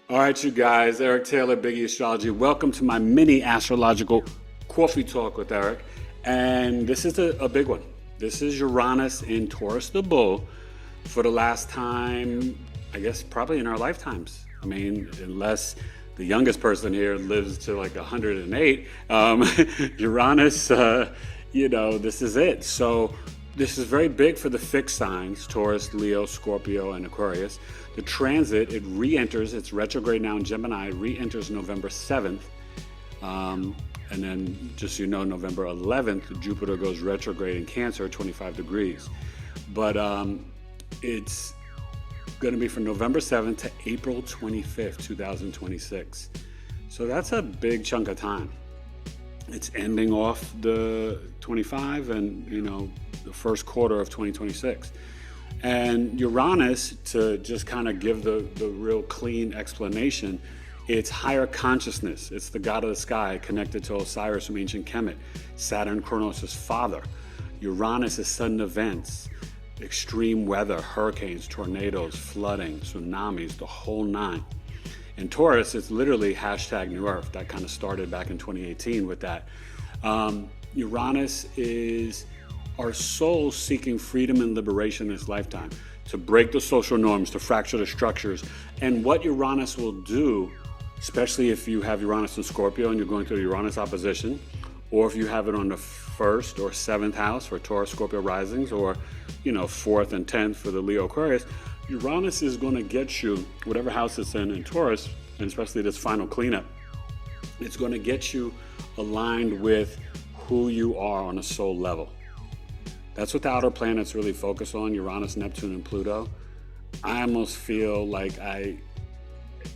All right, you guys, Eric Taylor, BigEAstro Astrology. Welcome to my mini astrological coffee talk with Eric. And this is a big one. This is Uranus in Taurus the Bull for the last time, I guess, probably in our lifetimes. I mean, unless the youngest person here lives to like 108, Uranus, this is it. So this is very big for the fixed signs, Taurus, Leo, Scorpio, and Aquarius. The transit, it re-enters, it's retrograde now in Gemini, re-enters November 7th. And then, just so you know, November 11th, Jupiter goes retrograde in Cancer, 25 degrees. But it's going to be from November 7th to April 25th, 2026. So that's a big chunk of time. It's ending off the 25 and, the first quarter of 2026. And Uranus, to just kind of give the real clean explanation, it's higher consciousness. It's the god of the sky, connected to Osiris from ancient Kemet. Saturn, Kronos' father. Uranus is sudden events, extreme weather, hurricanes, tornadoes, flooding, tsunamis, the whole nine. And Taurus, it's literally hashtag New Earth. That kind of started back in 2018 with that. Uranus is our soul seeking freedom and liberation in this lifetime, to break the social norms, to fracture the structures. And what Uranus will do, especially if you have Uranus in Scorpio and you're going through Uranus opposition, or if you have it on the 1st or 7th house for Taurus, Scorpio risings, or 4th and 10th for the Leo Aquarius, Uranus is going to get you, whatever house it's in Taurus, and especially this final cleanup, it's going to get you aligned with who you are on a soul level. That's what the outer planets really focus on, Uranus, Neptune, and Pluto. I almost feel like I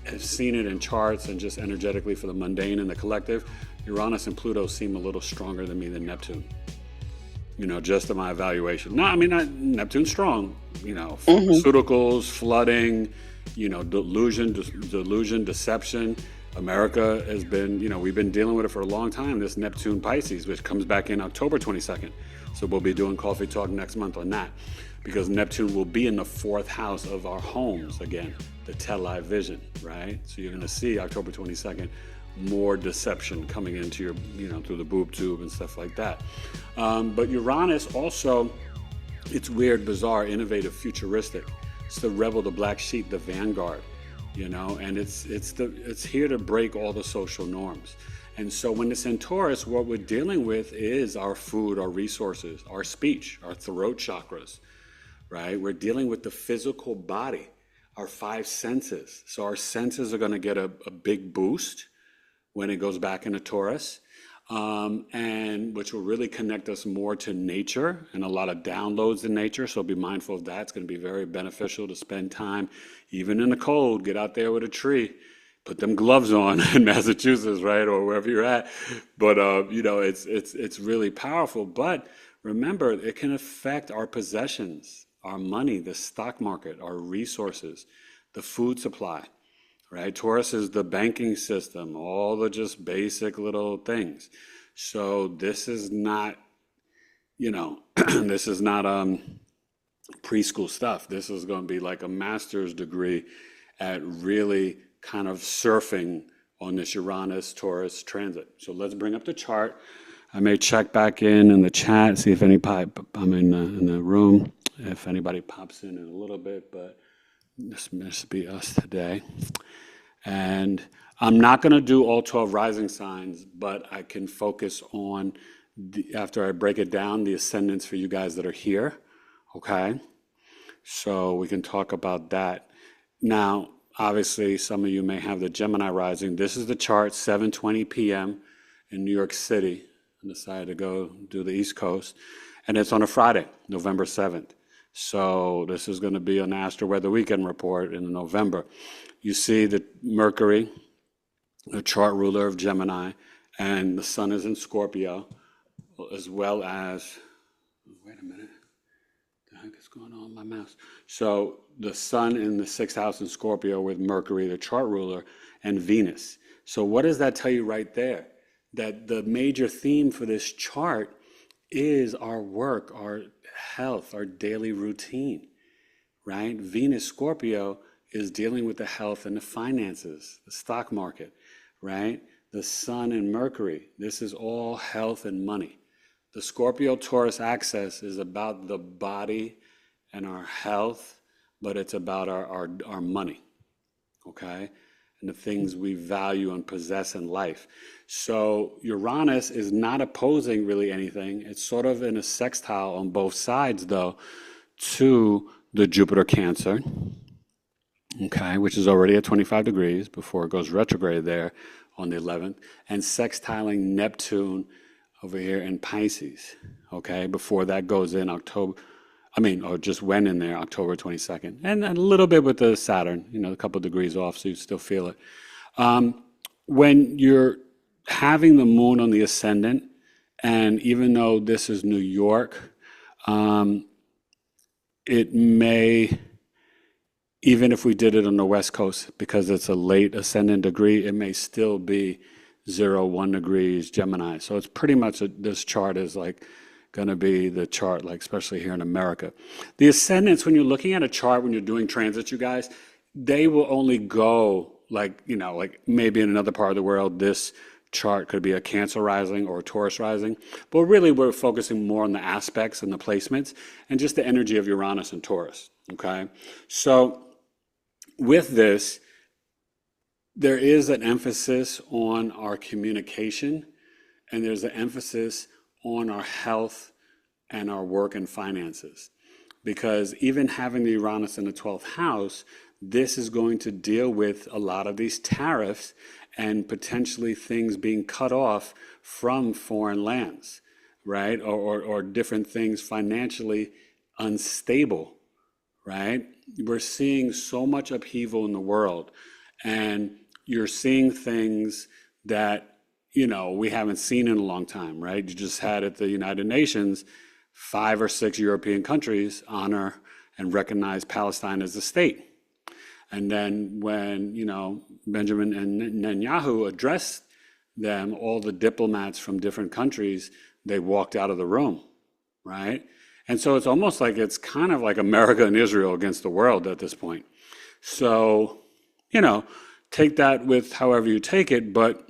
have seen it in charts and just energetically for the mundane and the collective. Uranus and Pluto seem a little stronger than me than Neptune. Just in my evaluation. No, I mean, Neptune's strong. Pharmaceuticals, flooding, delusion, deception. America has been, we've been dealing with it for a long time, this Neptune Pisces, which comes back in October 22nd. So we'll be doing Coffee Talk next month on that, because Neptune will be in the 4th house of our homes again, the tele vision, right? So you're going to see October 22nd, more deception coming into your, through the boob tube and stuff like that. But Uranus also, it's weird, bizarre, innovative, futuristic. It's the rebel, the black sheep, the vanguard. And it's here to break all the social norms. And so when it's in Taurus, what we're dealing with is our food, our resources, our speech, our throat chakras, right? We're dealing with the physical body, our 5 senses. So our senses are going to get a big boost when it goes back into Taurus, and which will really connect us more to nature and a lot of downloads in nature. So be mindful of that. It's going to be very beneficial to spend time, even in the cold, get out there with a tree, put them gloves on in Massachusetts, right, or wherever you're at. But it's really powerful. But remember, it can affect our possessions, our money, the stock market, our resources, the food supply. Right, Taurus is the banking system, all the just basic little things. So this is not, this is not preschool stuff. This is going to be like a master's degree at really kind of surfing on this Uranus-Taurus transit. So let's bring up the chart. I may check back in the chat, see if I'm in the room, if anybody pops in a little bit, but this must be us today. And I'm not going to do all 12 rising signs, but I can focus on, after I break it down, the ascendants for you guys that are here, okay? So we can talk about that. Now, obviously, some of you may have the Gemini rising. This is the chart, 7:20 p.m. in New York City. I decided to go do the East Coast. And it's on a Friday, November 7th. So this is going to be an Astro Weather Weekend report in November. You see the Mercury, the chart ruler of Gemini, and the sun is in Scorpio, as well as, wait a minute, what the heck is going on with my mouse? So the sun in the 6th house in Scorpio with Mercury, the chart ruler, and Venus. So what does that tell you right there? That the major theme for this chart is our work, our health, our daily routine, right? Venus Scorpio is dealing with the health and the finances, the stock market, right? The Sun and Mercury, this is all health and money. The Scorpio-Taurus axis is about the body and our health, but it's about our money, okay? And the things we value and possess in life. So Uranus is not opposing really anything. It's sort of in a sextile on both sides, though, to the Jupiter Cancer, okay, which is already at 25 degrees before it goes retrograde there on the 11th, and sextiling Neptune over here in Pisces, okay, before that goes in October, or just went in there October 22nd, and a little bit with the Saturn, a couple of degrees off, so you still feel it. When you're having the moon on the ascendant, and even though this is New York, it may, even if we did it on the West Coast, because it's a late ascendant degree, it may still be 0, 1 degrees Gemini. So it's pretty much, this chart is like going to be the chart, like especially here in America. The ascendants, when you're looking at a chart, when you're doing transits, you guys, they will only go like maybe in another part of the world, this chart could be a Cancer rising or a Taurus rising. But really, we're focusing more on the aspects and the placements and just the energy of Uranus and Taurus, okay? So with this, there is an emphasis on our communication, and there's an emphasis on our health and our work and finances. Because even having the Uranus in the 12th house, this is going to deal with a lot of these tariffs and potentially things being cut off from foreign lands, right? Or different things financially unstable, right? We're seeing so much upheaval in the world, and you're seeing things that we haven't seen in a long time, right? You just had at the United Nations, 5 or 6 European countries honor and recognize Palestine as a state. And then when, Benjamin Netanyahu addressed them, all the diplomats from different countries, they walked out of the room, right? And so it's almost like it's kind of like America and Israel against the world at this point. So, take that with however you take it, but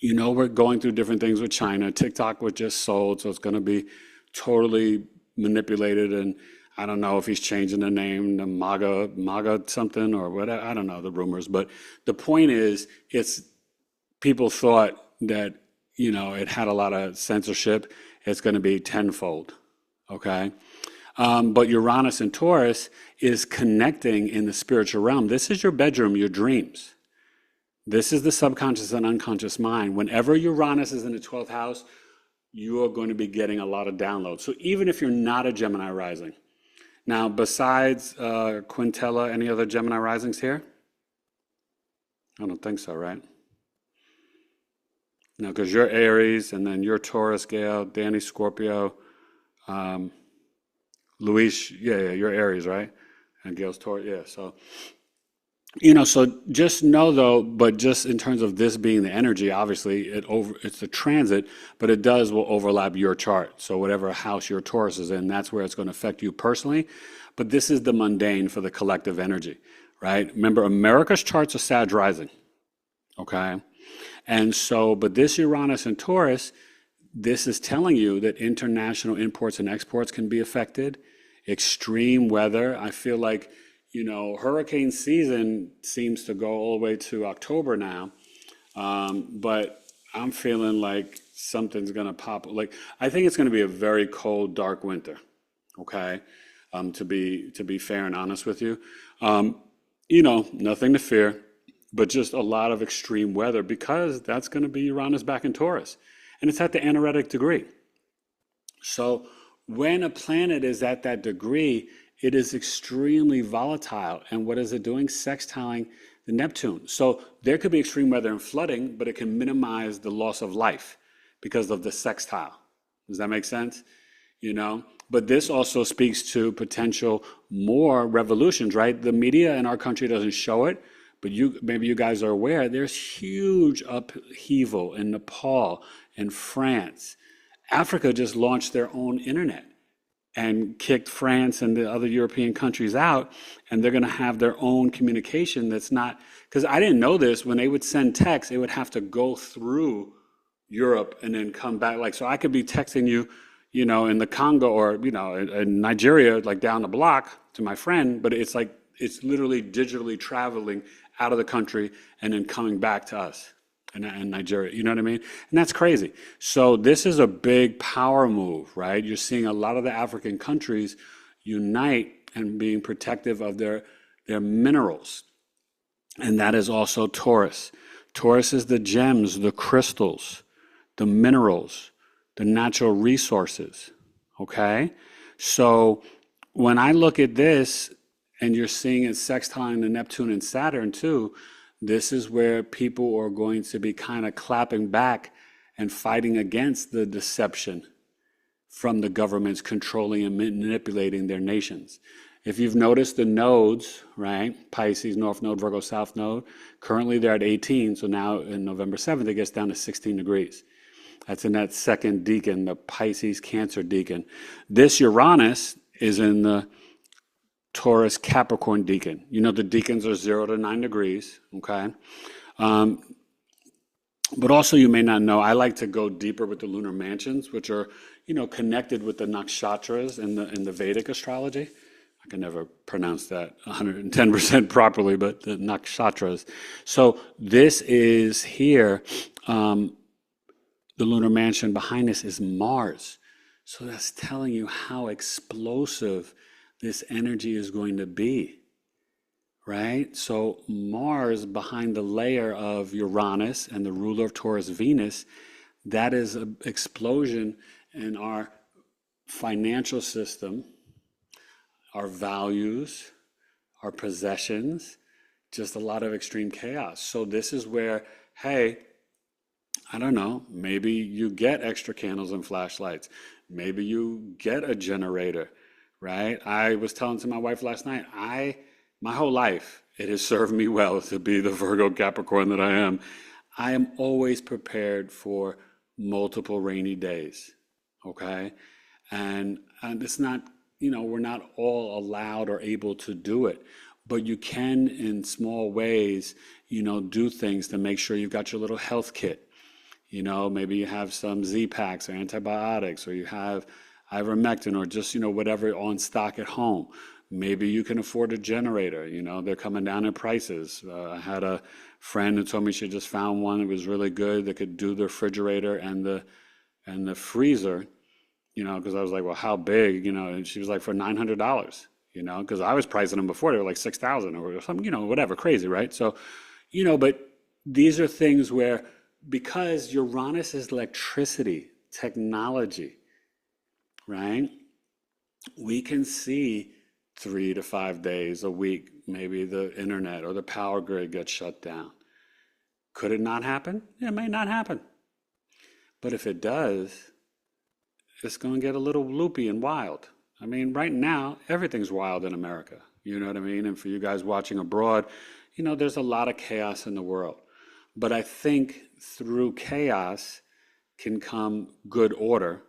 we're going through different things with China. TikTok was just sold, so it's going to be totally manipulated. And I don't know if he's changing the name to MAGA something or whatever. I don't know the rumors. But the point is, people thought that, it had a lot of censorship. It's going to be tenfold, okay? But Uranus and Taurus is connecting in the spiritual realm. This is your bedroom, your dreams. This is the subconscious and unconscious mind. Whenever Uranus is in the 12th house, you are going to be getting a lot of downloads. So even if you're not a Gemini rising. Now, besides Quintella, any other Gemini risings here? I don't think so, right? No, because you're Aries, and then you're Taurus, Gail, Danny, Scorpio, Luis, yeah, you're Aries, right? And Gail's Taurus, yeah, so... so just know though, but just in terms of this being the energy, obviously it's the transit, but it will overlap your chart. So whatever house your Taurus is in, that's where it's going to affect you personally. But this is the mundane for the collective energy, right? Remember, America's charts are Sag rising, okay? And so, but this Uranus and Taurus, this is telling you that international imports and exports can be affected. Extreme weather, I feel like, hurricane season seems to go all the way to October now, but I'm feeling like something's going to pop. Like, I think it's going to be a very cold, dark winter, okay, to be fair and honest with you. Nothing to fear, but just a lot of extreme weather, because that's going to be Uranus back in Taurus, and it's at the anaretic degree. So when a planet is at that degree, it is extremely volatile. And what is it doing? Sextiling the Neptune. So there could be extreme weather and flooding, but it can minimize the loss of life because of the sextile. Does that make sense? But this also speaks to potential more revolutions, right? The media in our country doesn't show it, but maybe you guys are aware, there's huge upheaval in Nepal and France. Africa just launched their own internet. and kicked France and the other European countries out, and they're going to have their own communication that's not, because I didn't know this, when they would send text, it would have to go through Europe and then come back. Like, so I could be texting you, in the Congo or, in Nigeria, like down the block to my friend, but it's like, it's literally digitally traveling out of the country and then coming back to us in Nigeria. You know what I mean? And that's crazy. So this is a big power move, right? You're seeing a lot of the African countries unite and being protective of their minerals. And that is also Taurus. Taurus is the gems, the crystals, the minerals, the natural resources, okay? So when I look at this, and you're seeing it sextiling to Neptune and Saturn too, this is where people are going to be kind of clapping back and fighting against the deception from the governments controlling and manipulating their nations. If you've noticed the nodes, right? Pisces, North Node, Virgo, South Node, currently they're at 18, so now in November 7th, it gets down to 16 degrees. That's in that second decan, the Pisces Cancer decan. This Uranus is in the Taurus Capricorn decan. The decans are 0 to 9 degrees, okay? But also you may not know, I like to go deeper with the lunar mansions, which are, connected with the nakshatras in the Vedic astrology. I can never pronounce that 110% properly, but the nakshatras. So this is here, the lunar mansion behind this is Mars. So that's telling you how explosive this energy is going to be, right? So Mars behind the layer of Uranus and the ruler of Taurus, Venus, that is an explosion in our financial system, our values, our possessions, just a lot of extreme chaos. So this is where, hey, I don't know, maybe you get extra candles and flashlights. Maybe you get a generator, right? I was telling to my wife last night, my whole life, it has served me well to be the Virgo Capricorn that I am. I am always prepared for multiple rainy days, okay? And it's not, we're not all allowed or able to do it, but you can, in small ways, do things to make sure you've got your little health kit. Maybe you have some Z-Packs or antibiotics, or you have ivermectin, or just, whatever on stock at home. Maybe you can afford a generator. They're coming down in prices. I had a friend who told me she just found one that was really good that could do the refrigerator and the freezer, because I was like, well, how big, and she was like, for $900, because I was pricing them before. They were like 6,000 or something, whatever, crazy, right? So, but these are things where, because Uranus is electricity, technology, right? We can see 3 to 5 days a week, maybe the internet or the power grid gets shut down. Could it not happen? Yeah, it may not happen. But if it does, it's going to get a little loopy and wild. I mean, right now, everything's wild in America. You know what I mean? And for you guys watching abroad, there's a lot of chaos in the world. But I think through chaos can come good order,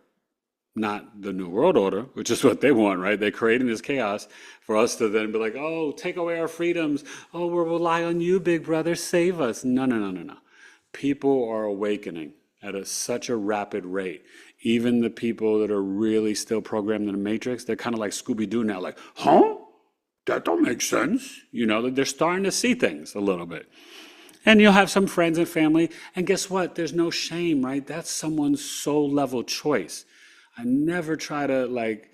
not the New World Order, which is what they want, right? They're creating this chaos for us to then be like, oh, take away our freedoms. Oh, we'll rely on you, big brother, save us. No. People are awakening at such a rapid rate. Even the people that are really still programmed in the matrix, they're kind of like Scooby-Doo now, like, huh? That don't make sense. They're starting to see things a little bit. And you'll have some friends and family, and guess what? There's no shame, right? That's someone's soul level choice. I never try to like,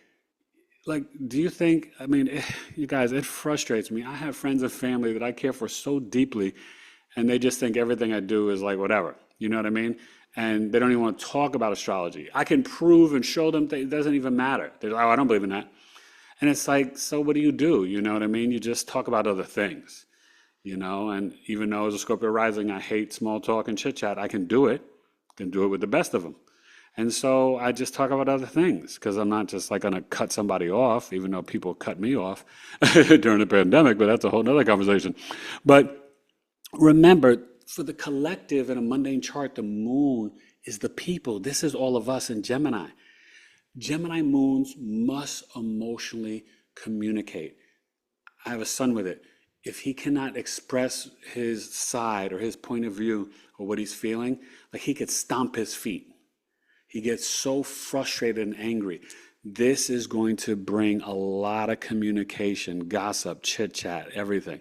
do you think, you guys, it frustrates me. I have friends and family that I care for so deeply, and they just think everything I do is like whatever, you know what I mean? And they don't even want to talk about astrology. I can prove and show them that it doesn't even matter. They're like, oh, I don't believe in that. And it's like, so what do? You know what I mean? You just talk about other things. And even though as a Scorpio rising, I hate small talk and chit chat, I can do it with the best of them. And so I just talk about other things, because I'm not just like going to cut somebody off, even though people cut me off during the pandemic, but that's a whole nother conversation. But remember, for the collective in a mundane chart, the moon is the people. This is all of us in Gemini. Gemini moons must emotionally communicate. I have a son with it. If he cannot express his side or his point of view or what he's feeling, like he could stomp his feet. He gets so frustrated and angry. This is going to bring a lot of communication, gossip, chit chat, everything.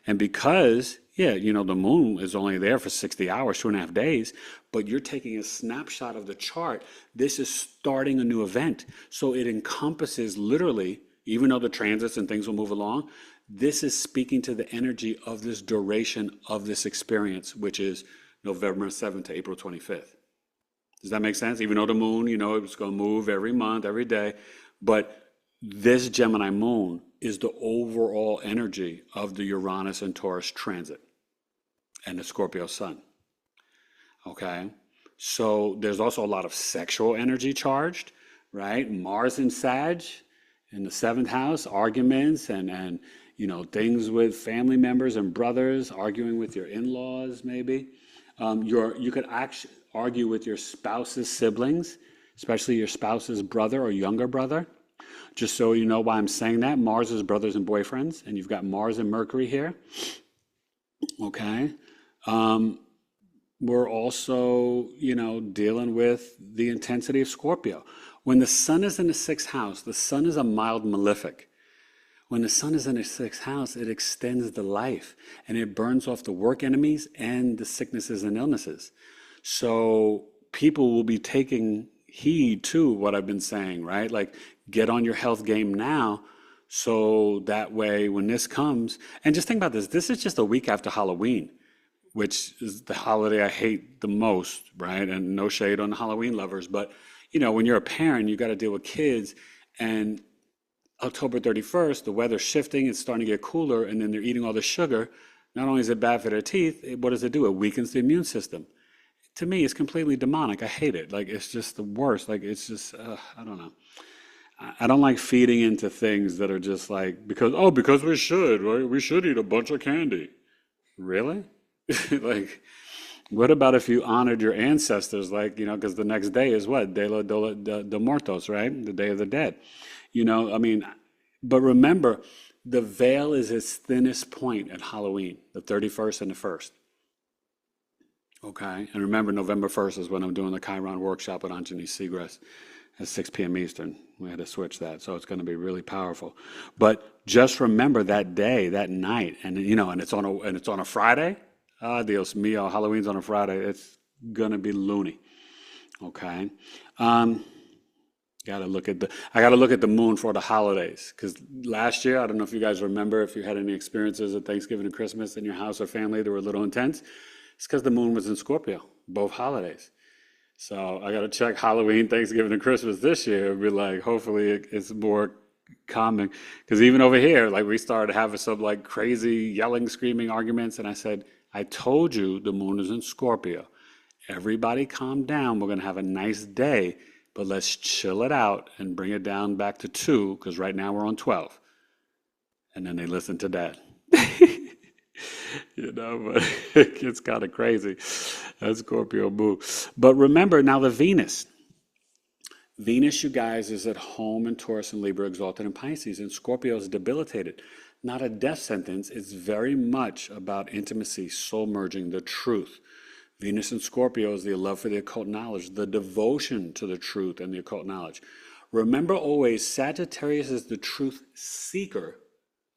And because, the moon is only there for 60 hours, 2.5 days, but you're taking a snapshot of the chart, this is starting a new event. So it encompasses literally, even though the transits and things will move along, this is speaking to the energy of this duration of this experience, which is November 7th to April 25th. Does that make sense? Even though the moon, it's going to move every month, every day. But this Gemini moon is the overall energy of the Uranus and Taurus transit and the Scorpio sun. Okay? So there's also a lot of sexual energy charged, right? Mars in Sag in the 7th house, arguments and things with family members and brothers, arguing with your in-laws maybe. You could actually argue with your spouse's siblings, especially your spouse's brother or younger brother. Just so you know why I'm saying that, Mars is brothers and boyfriends, and you've got Mars and Mercury here. Okay. We're also, dealing with the intensity of Scorpio. When the sun is in the 6th house, the sun is a mild malefic. When the sun is in the 6th house, it extends the life and it burns off the work enemies and the sicknesses and illnesses. So people will be taking heed to what I've been saying, right? Like get on your health game now so that way when this comes, and just think about this, this is just a week after Halloween, which is the holiday I hate the most, right? And no shade on the Halloween lovers, but when you're a parent, you got to deal with kids, and October 31st, the weather's shifting, it's starting to get cooler, and then they're eating all the sugar. Not only is it bad for their teeth, what does it do? It weakens the immune system. To me, it's completely demonic. I hate it. Like, it's just the worst. Like, it's just, I don't know. I don't like feeding into things that are just like, because we should, right? We should eat a bunch of candy. Really? Like, what about if you honored your ancestors? Like, because the next day is what? De Muertos, right? The Day of the Dead. But remember, the veil is its thinnest point at Halloween, the 31st and the 1st. Okay, and remember, November 1st is when I'm doing the Chiron workshop with Anjani Segrest at 6 p.m. Eastern. We had to switch that, so it's going to be really powerful. But just remember that day, that night, and and it's on a Friday. Dios mío, Halloween's on a Friday. It's gonna be loony. Okay. I gotta look at the moon for the holidays, because last year, I don't know if you guys remember, if you had any experiences at Thanksgiving and Christmas in your house or family that were a little intense. It's because the moon was in Scorpio, both holidays. So I gotta check Halloween, Thanksgiving, and Christmas this year and be like, hopefully it's more calming. Because even over here, like we started having some like crazy yelling, screaming arguments, and I said, I told you the moon is in Scorpio. Everybody calm down. We're gonna have a nice day. But let's chill it out and bring it down back to 2, because right now we're on 12. And then they listen to that. But it gets kind of crazy. That Scorpio move. But remember now the Venus. Venus, you guys, is at home in Taurus and Libra, exalted in Pisces, and Scorpio is debilitated. Not a death sentence. It's very much about intimacy, soul merging, the truth. Venus in Scorpio is the love for the occult knowledge, the devotion to the truth and the occult knowledge. Remember always, Sagittarius is the truth seeker,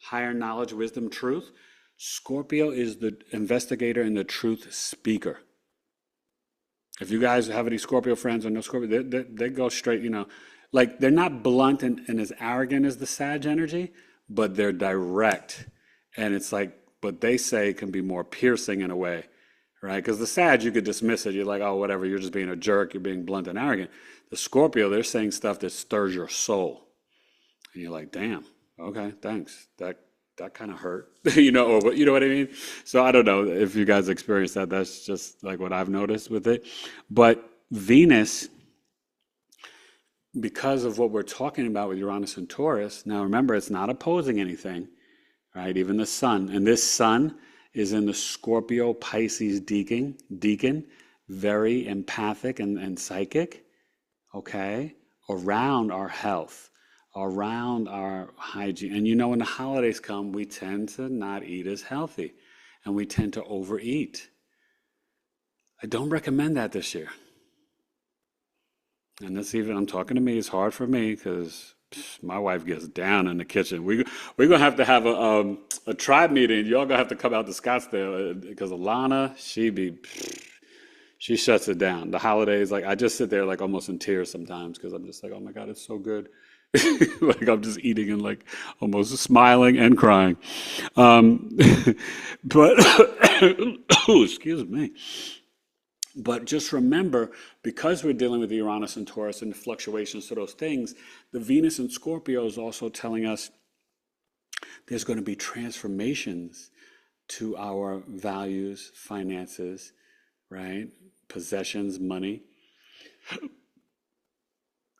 higher knowledge, wisdom, truth. Scorpio is the investigator and the truth speaker. If you guys have any Scorpio friends or no Scorpio, they go straight, like they're not blunt and as arrogant as the Sag energy, but they're direct. And it's like what they say can be more piercing in a way. Right? Because the Sag, you could dismiss it. You're like, oh, whatever, you're just being a jerk. You're being blunt and arrogant. The Scorpio, they're saying stuff that stirs your soul. And you're like, damn, okay, thanks. That kind of hurt, or you know what I mean? So I don't know if you guys experience that. That's just like what I've noticed with it. But Venus, because of what we're talking about with Uranus and Taurus, now remember, it's not opposing anything, right? Even the sun. And this sun is in the Scorpio Pisces deacon, very empathic and psychic, okay? around our health, around our hygiene. And you know, when the holidays come, we tend to not eat as healthy and we tend to overeat. I don't recommend that this year. And that's even, I'm talking to me, it's hard for me because my wife gets down in the kitchen. We're gonna have a tribe meeting. Y'all gonna have to come out to Scottsdale because Alana, she shuts it down. The holidays, like I just sit there like almost in tears sometimes because I'm just like, oh my God, it's so good. Like I'm just eating and like almost smiling and crying. Um, but excuse me. But just remember, because we're dealing with Uranus and Taurus and the fluctuations to those things, the Venus and Scorpio is also telling us there's going to be transformations to our values, finances, right? Possessions, money.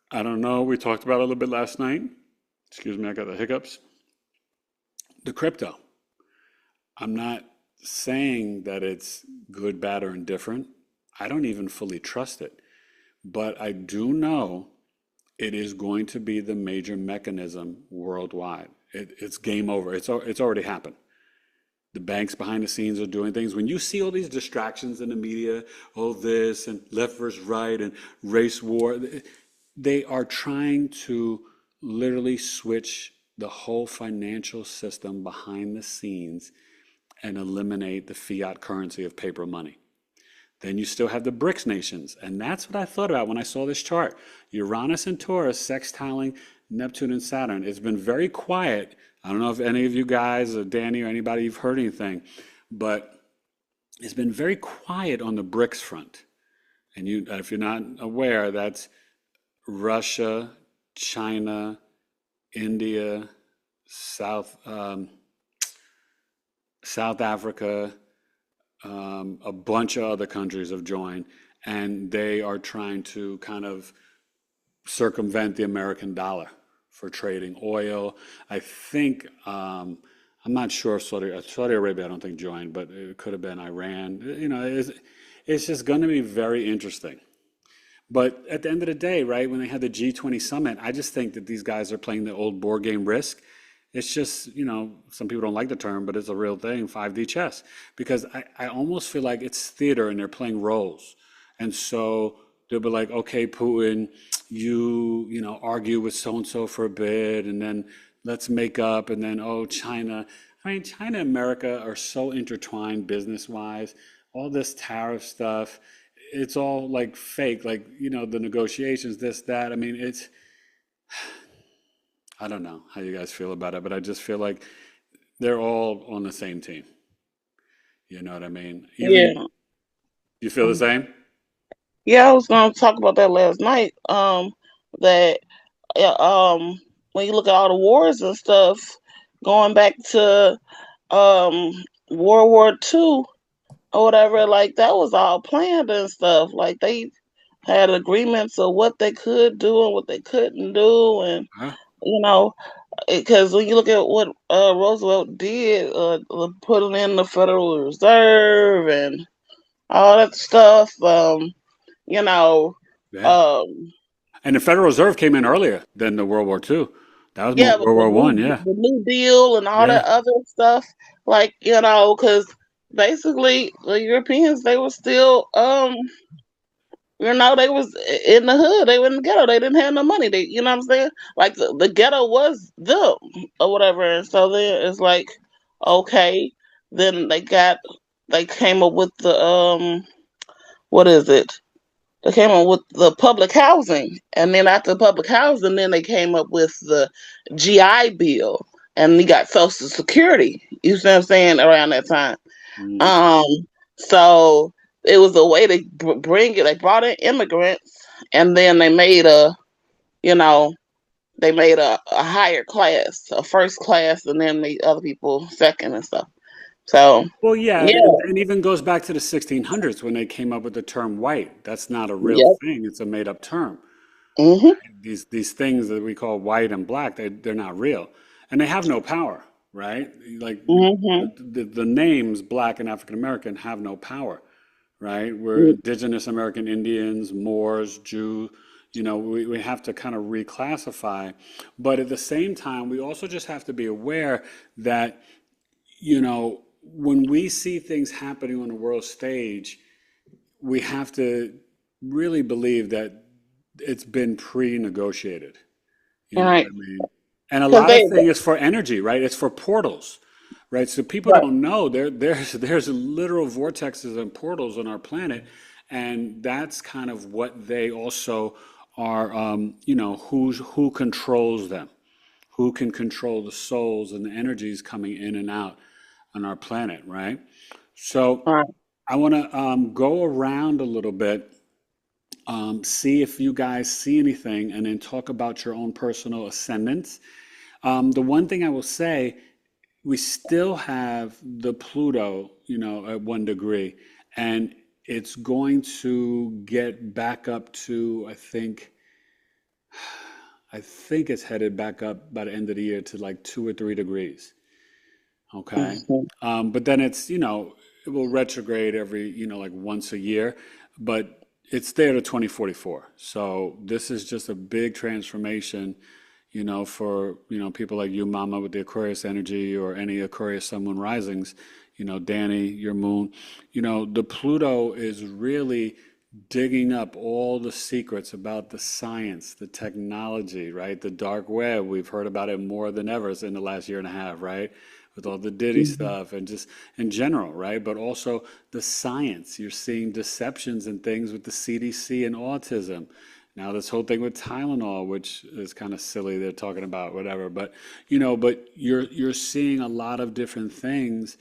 I don't know. We talked about it a little bit last night. Excuse me, I got the hiccups. The crypto. I'm not saying that it's good, bad, or indifferent. I don't even fully trust it. But I do know it is going to be the major mechanism worldwide. It's game over. It's already happened. The banks behind the scenes are doing things. When you see all these distractions in the media, all this and left versus right and race war, they are trying to literally switch the whole financial system behind the scenes and eliminate the fiat currency of paper money. Then you still have the BRICS nations. And that's what I thought about when I saw this chart. Uranus and Taurus sextiling Neptune and Saturn. It's been very quiet. I don't know if any of you guys or Danny or anybody you've heard anything, but it's been very quiet on the BRICS front. And if you're not aware, that's Russia, China, India, South Africa, a bunch of other countries have joined, and they are trying to kind of circumvent the American dollar for trading oil. I think, I'm not sure if Saudi Arabia, I don't think joined, but it could have been Iran. It's just going to be very interesting. But at the end of the day, right, when they had the G20 summit, I just think that these guys are playing the old board game Risk. It's just, some people don't like the term, but it's a real thing, 5D chess. Because I almost feel like it's theater and they're playing roles. And so they'll be like, okay, Putin, argue with so-and-so for a bit, and then let's make up, and then, oh, China. I mean, China and America are so intertwined business-wise. All this tariff stuff, it's all like fake, like, the negotiations, this, that. I mean, I don't know how you guys feel about it, but I just feel like they're all on the same team. You know what I mean? Even Yeah. you feel the same? Yeah, I was gonna talk about that last night. That yeah, when you look at all the wars and stuff, going back to um World War II or whatever, like that was all planned and stuff. Like they had agreements of what they could do and what they couldn't do, and Huh? you know, because when you look at what Roosevelt did, putting in the Federal Reserve and all that stuff, you know, Yeah. um, And the Federal Reserve came in earlier than the World War II. That was more yeah, but World War One. Yeah. the New Deal and all Yeah. that other stuff, like because basically the Europeans they were still they was in the hood, they were in the ghetto, they didn't have no money, they what I'm saying, like the ghetto was them or whatever, and so then it's like okay, then they came up with the what is it? They came up with the public housing, and then after public housing, then they came up with the GI Bill, and we got Social Security. You see what I'm saying? Around that time, Mhm. um, so it was a way to bring it. They brought in immigrants, and then you know, they made a higher class, a first class, and then made other people second and stuff. So Well, yeah, yeah, and even goes back to the 1600s when they came up with the term white. That's not a real yep, thing. It's a made-up term. mhm, These things that we call white and black, they're not real, and they have no power, right? Like mhm, the names black and African American have no power, right? We're indigenous American Indians, Moors, We have to kind of reclassify. But at the same time, we also just have to be aware that, when we see things happening on the world stage, we have to really believe that it's been pre-negotiated. You know what Right. I mean? And a Because lot of things is for energy, right? It's for portals, right? So people right. don't know there's literal vortexes and portals on our planet, and that's kind of what they also are. Who controls them? Who can control the souls and the energies coming in and out on our planet, right? So Right. I want to go around a little bit, see if you guys see anything, and then talk about your own personal ascendants. The one thing I will say, we still have the Pluto, at 1 degree, and it's going to get back up to, I think it's headed back up by the end of the year to like 2 or 3 degrees. Okay. Mhm. But then it will retrograde every, like once a year, but it's there to 2044. So this is just a big transformation, for, people like you, Mama, with the Aquarius energy, or any Aquarius Sun Moon risings, Danny, your moon. The Pluto is really digging up all the secrets about the science, the technology, right? The dark web. We've heard about it more than ever in the last year and a half, right? With all the Diddy Mhm. stuff and just in general, right? But also the science. You're seeing deceptions and things with the CDC and autism. Now this whole thing with Tylenol, which is kind of silly, they're talking about whatever, but you're seeing a lot of different things,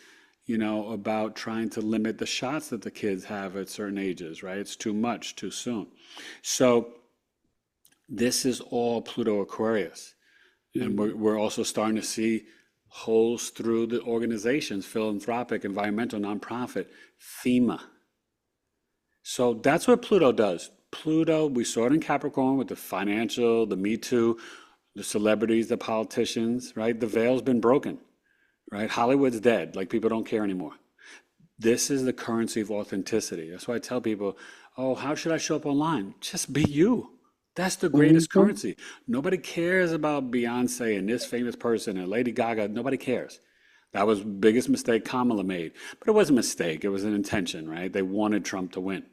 about trying to limit the shots that the kids have at certain ages, right? It's too much too soon. So this is all Pluto Aquarius. And Mhm. we're also starting to see holes through the organizations, philanthropic, environmental, nonprofit, FEMA. So that's what Pluto does. Pluto, we saw it in Capricorn with the financial, the Me Too, the celebrities, the politicians, right? The veil's been broken, right? Hollywood's dead. Like people don't care anymore. This is the currency of authenticity. That's why I tell people, oh, how should I show up online? Just be you. That's the greatest Mhm. currency. Nobody cares about Beyonce and this famous person and Lady Gaga. Nobody cares. That was the biggest mistake Kamala made. But it was a mistake. It was an intention, right? They wanted Trump to win.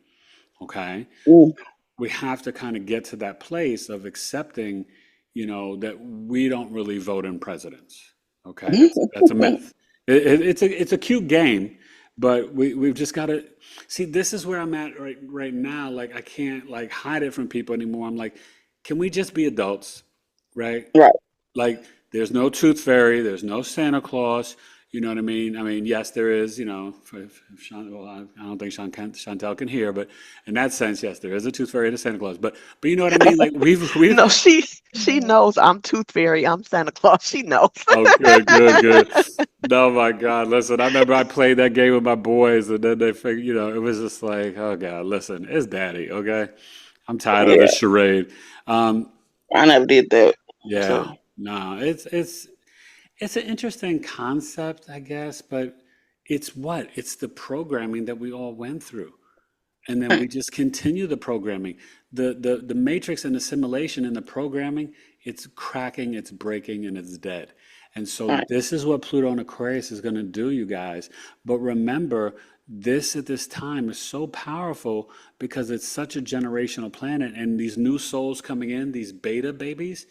Okay. Mm. We have to kind of get to that place of accepting, that we don't really vote in presidents. Okay, that's a myth. It's a cute game, but we've just got to see. This is where I'm at right now. Like I can't like hide it from people anymore. I'm like, can we just be adults, right? Right. Like, there's no tooth fairy, there's no Santa Claus. You know what I mean? I mean, yes, there is. If well, I don't think Chantel can hear, but in that sense, yes, there is a tooth fairy and a Santa Claus. But you know what I mean? Like we've. No, she knows I'm Tooth Fairy. I'm Santa Claus. She knows. Oh, good, good, good. No, my God, listen. I remember I played that game with my boys, and then they figured, it was just like, oh God, listen, it's Daddy, okay? I'm tired of Yeah. this charade. Um, I never did that. yeah, So no, it's an interesting concept, I guess, but it's what? It's the programming that we all went through. And then we just continue the programming. The matrix and the simulation and the programming, it's cracking, it's breaking, and it's dead. And so right. this is what Pluto and Aquarius is going to do, you guys. But remember, this at this time is so powerful because it's such a generational planet, and these new souls coming in, these beta babies,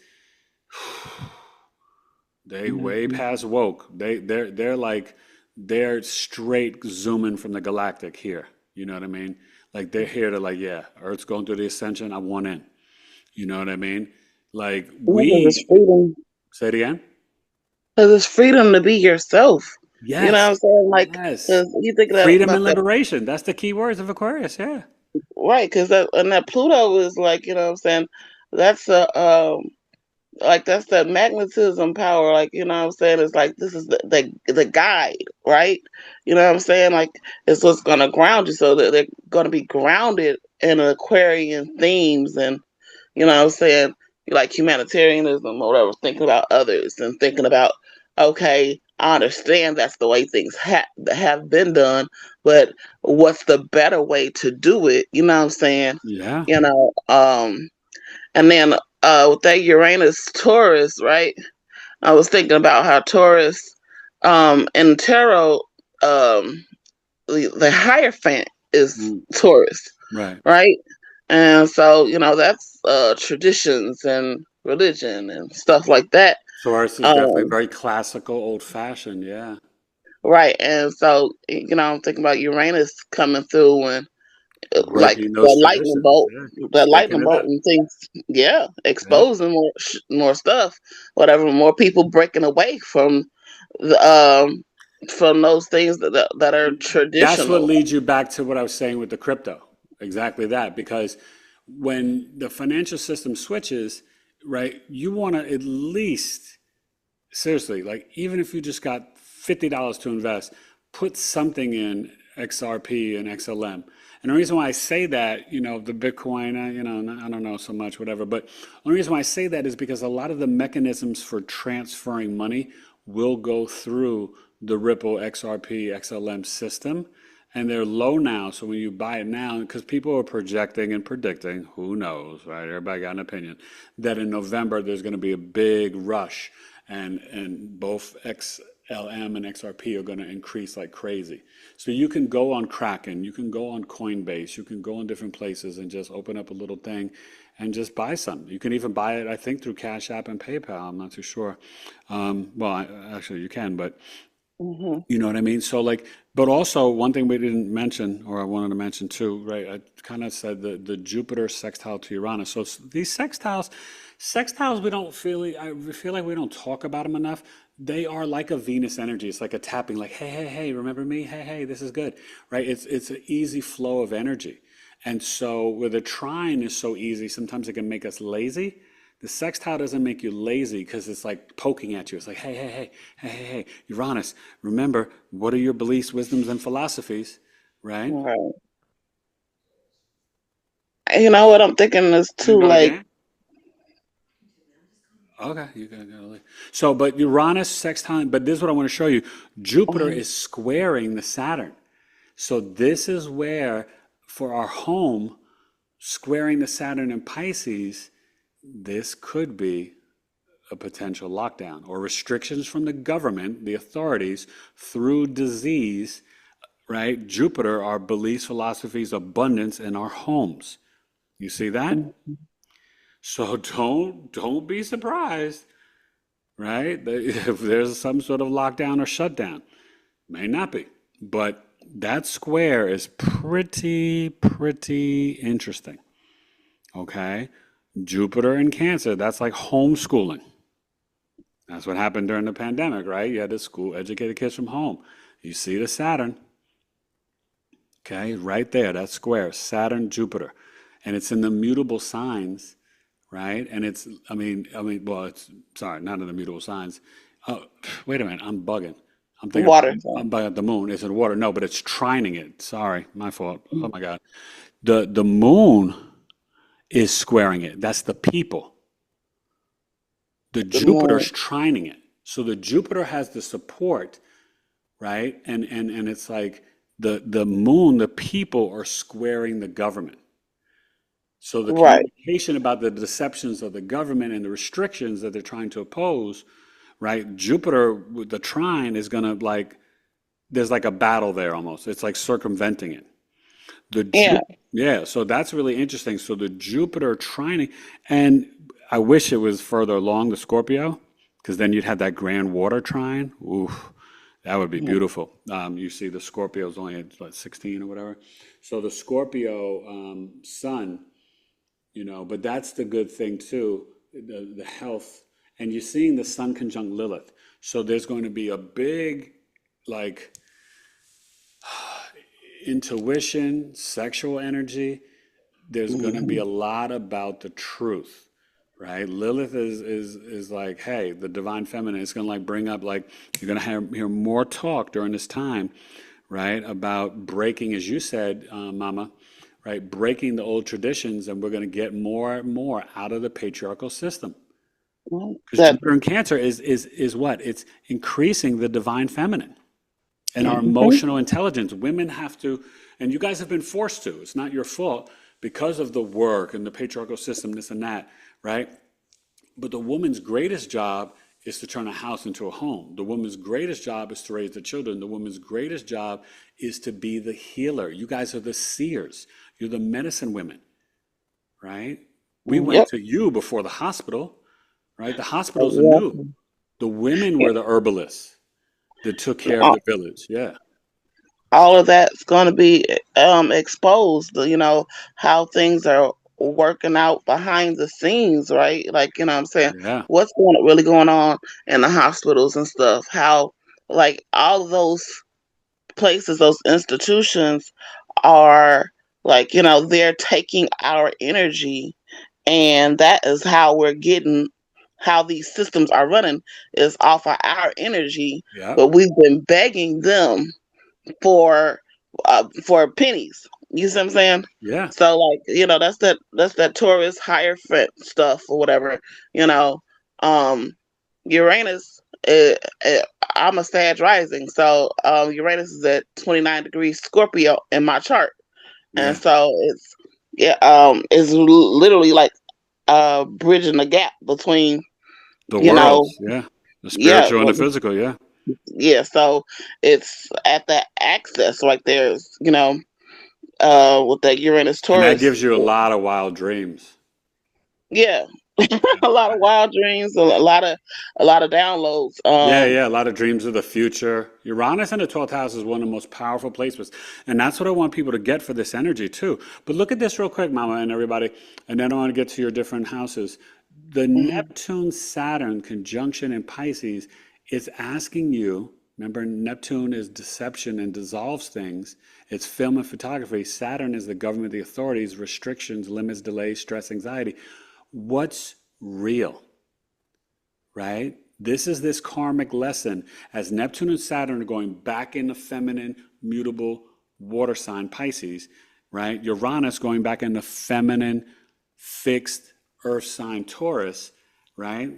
they way Mhm. past woke. They're like they're straight zooming from the galactic here. You know what I mean? Like they're here to like, yeah, Earth's going through the ascension. I want in. You know what I mean? Like Because it's we freedom. say it again. Because it's freedom to be yourself. You know what I'm Yes, saying? Like, yes. because you think Freedom about and that, liberation. That's the key words of Aquarius. Yeah. right? Because that Pluto is like, you know what I'm saying? That's a like that's that magnetism power. Like, you know what I'm saying? It's like this is the guide, right? You know what I'm saying? Like it's what's gonna ground you, so that they're gonna be grounded in Aquarian themes, and you know what I'm saying? Like humanitarianism or whatever, thinking about others and thinking about, okay, I understand that's the way things have been done, but what's the better way to do it? You know what I'm saying? Yeah. You know, And then with that Uranus Taurus, right? I was thinking about how Taurus in tarot, the Hierophant is Mm, Taurus, right. right? And so, that's traditions and religion and stuff like that. Taurus is definitely Um, very classical, old fashioned. Yeah. right. And so, I'm thinking about Uranus coming through and like Breaking those traditions. Yeah. that Shaking lightning it bolt up. and things. Yeah, Yeah. exposing more stuff, whatever. More people breaking away the from those things that are And that's what traditional. leads you back to what I was saying with the crypto. Exactly that. Because when the financial system switches, right, you want to at least, seriously, like even if you just got $50 to invest, put something in XRP and XLM. And the reason why I say that, the Bitcoin, I don't know so much, whatever, but the only reason why I say that is because a lot of the mechanisms for transferring money will go through the Ripple XRP XLM system. And they're low now. So when you buy it now, because people are projecting and predicting, who knows, right? Everybody got an opinion, that in November there's going to be a big rush and both XLM and XRP are going to increase like crazy. So you can go on Kraken, you can go on Coinbase, you can go on different places and just open up a little thing and just buy some. You can even buy it, I think, through Cash App and PayPal. I'm not too sure. Actually, you can, but Hmm. you know what I mean? So like, but also one thing we didn't mention, or I wanted to mention too, right? I kind of said the Jupiter sextile to Uranus. So these sextiles, we don't feel, I feel like we don't talk about them enough. They are like a Venus energy. It's like a tapping, like, hey, hey, hey, remember me? Hey, hey, this is good, right? It's an easy flow of energy. And so where the trine is so easy, sometimes it can make us lazy. The sextile doesn't make you lazy because it's like poking at you. It's like, hey, hey, hey, hey, hey, hey, Uranus, remember, what are your beliefs, wisdoms, and philosophies, right? Right. You know what I'm thinking is You didn't too, go to the like, game? Okay, you gotta go late. So, but Uranus, sextile, but this is what I want to show you. Jupiter mhm, is squaring the Saturn. So this is where, for our home, squaring the Saturn in Pisces, this could be a potential lockdown or restrictions from the government, the authorities, through disease, right? Jupiter, our beliefs, philosophies, abundance in our homes. You see that? mhm. So don't be surprised, right? If there's some sort of lockdown or shutdown. May not be. But that square is pretty interesting. Okay? Jupiter in Cancer, that's like homeschooling. That's what happened during the pandemic, right? You had to school educate the kids from home. You see the Saturn, okay, right there, that square, Saturn, Jupiter. And it's in the mutable signs, right? And it's, well, it's, sorry, not in the mutable signs. Oh, wait a minute, I'm bugging. I'm thinking, Water sign. I'm bugging the moon. It's in water. No, but it's trining it. Sorry, my fault. Oh my God. The moon is squaring it. That's the people. The The moon. Jupiter's trining it. So the Jupiter has the support, right? And it's like the moon, the people are squaring the government. So the Right. communication about the deceptions of the government and the restrictions that they're trying to oppose, right? Jupiter with the trine is gonna like there's like a battle there almost. It's like circumventing it. The Yeah. Yeah, so that's really interesting. So the Jupiter trining, and I wish it was further along the Scorpio, because then you'd have that grand water trine. Oof, that would be Mhm. beautiful. You see, the Scorpio's only at what, 16 or whatever. So the Scorpio sun, but that's the good thing too, the health. And you're seeing the sun conjunct Lilith. So there's going to be a big, like, intuition, sexual energy. There's going to be Mhm. a lot about the truth, right? Lilith is like, hey, the divine feminine is going to like bring up like you're going to hear more talk during this time, right? About breaking, as you said, Mama, right? Breaking the old traditions, and we're going to get more and more out of the patriarchal system. Because That. Jupiter in Cancer is what? It's increasing the divine feminine and our Mhm. emotional intelligence. Women have to, and you guys have been forced to. It's not your fault, because of the work and the patriarchal system, this and that, right? But the woman's greatest job is to turn a house into a home. The woman's greatest job is to raise the children. The woman's greatest job is to be the healer. You guys are the seers. You're the medicine women, right? We went Yep. to you before the hospital, right? The hospitals are new. Exactly. The women were the herbalists that took care of All the village. Yeah, all of that's going to be exposed. How things are working out behind the scenes, right? Like, what I'm saying, yeah, what's really going on in the hospitals and stuff. How, like, all of those places, those institutions are, like, they're taking our energy, and that is how we're getting, how these systems are running is off of our energy, yeah, but we've been begging them for for pennies. You see what I'm saying? yeah. So, like, that's that Taurus hierophant stuff or whatever. You know, um, Uranus. I'm a Sag rising, so Uranus is at 29 degrees Scorpio in my chart, and Yeah, so it's literally like bridging the gap between the you know worlds, yeah. The yeah spiritual and the physical, yeah. yeah. So it's at that axis right there. With that Uranus And that Taurus. gives you a lot of wild dreams. Yeah, Yeah, a lot of wild dreams, a lot of downloads. yeah, yeah, a lot of dreams of the future. Uranus in the 12th house is one of the most powerful placements. And that's what I want people to get for this energy, too. But look at this real quick, Mama and everybody. And then I want to get to your different houses. The Mhm. Neptune Saturn conjunction in Pisces is asking you, remember, Neptune is deception and dissolves things, it's film and photography. Saturn is the government, the authorities, restrictions, limits, delays, stress, anxiety. What's real? Right? This is this karmic lesson as Neptune and Saturn are going back in the feminine, mutable water sign Pisces, right? Uranus going back in the feminine, fixed earth sign Taurus, right?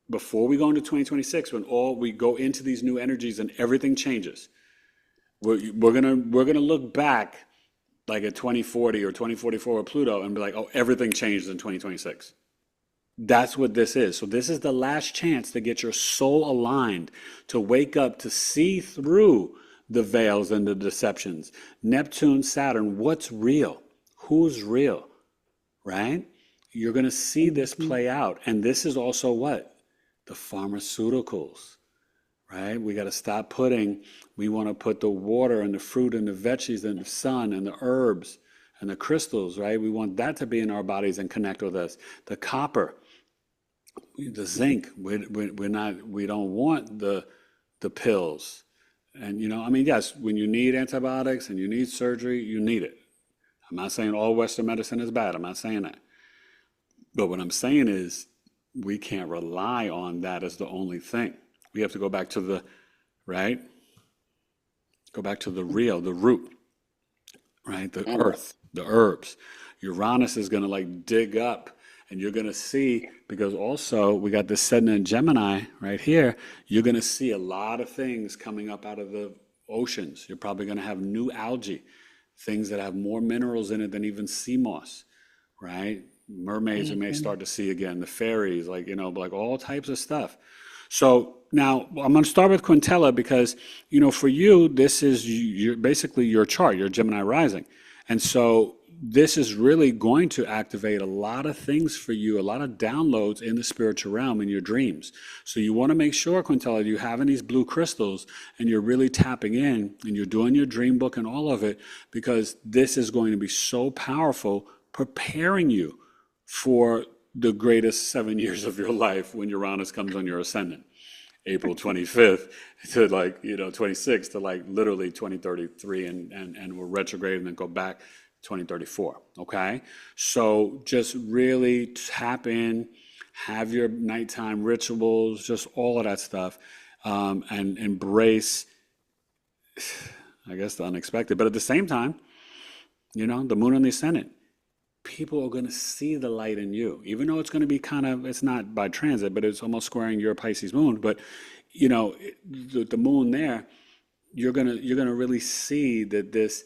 Before we go into 2026, when all we go into these new energies and everything changes, we're gonna look back like at 2040 or 2044 with Pluto and be like, oh, everything changed in 2026. That's what this is. So this is the last chance to get your soul aligned, to wake up, to see through the veils and the deceptions. Neptune, Saturn, what's real? Who's real? Right? You're going to see this Mhm. play out. And this is also what? The pharmaceuticals, right? We got to stop we want to put the water and the fruit and the veggies and the sun and the herbs and the crystals, right? We want that to be in our bodies and connect with us. The copper, the zinc, we don't want the pills. And I mean, yes, when you need antibiotics and you need surgery, you need it. I'm not saying all Western medicine is bad. I'm not saying that. But what I'm saying is we can't rely on that as the only thing. We have to go back to the, right? Go back to the real, the root, right? The Mhm. earth, the herbs. Uranus is going to like dig up, and you're going to see, because also we got this setting in Gemini right here, you're going to see a lot of things coming up out of the oceans. You're probably going to have new algae, things that have more minerals in it than even sea moss, right? Mermaids we may Mhm. start to see again, the fairies, like all types of stuff. So now I'm going to start with Quintella because, for you, this is basically your chart, your Gemini rising. And so this is really going to activate a lot of things for you, a lot of downloads in the spiritual realm in your dreams. So you want to make sure, Quintella, you having these blue crystals and you're really tapping in and you're doing your dream book and all of it, because this is going to be so powerful, preparing you for the greatest 7 years of your life when Uranus comes on your ascendant. April 25th to 26 to literally 2033 and we'll retrograde and then go back 2034. Okay. So just really tap in, have your nighttime rituals, just all of that stuff, and embrace, I guess, the unexpected. But at the same time, the moon and the ascendant, people are going to see the light in you, even though it's going to be it's not by transit, but it's almost squaring your Pisces moon. But the moon there, you're gonna really see that this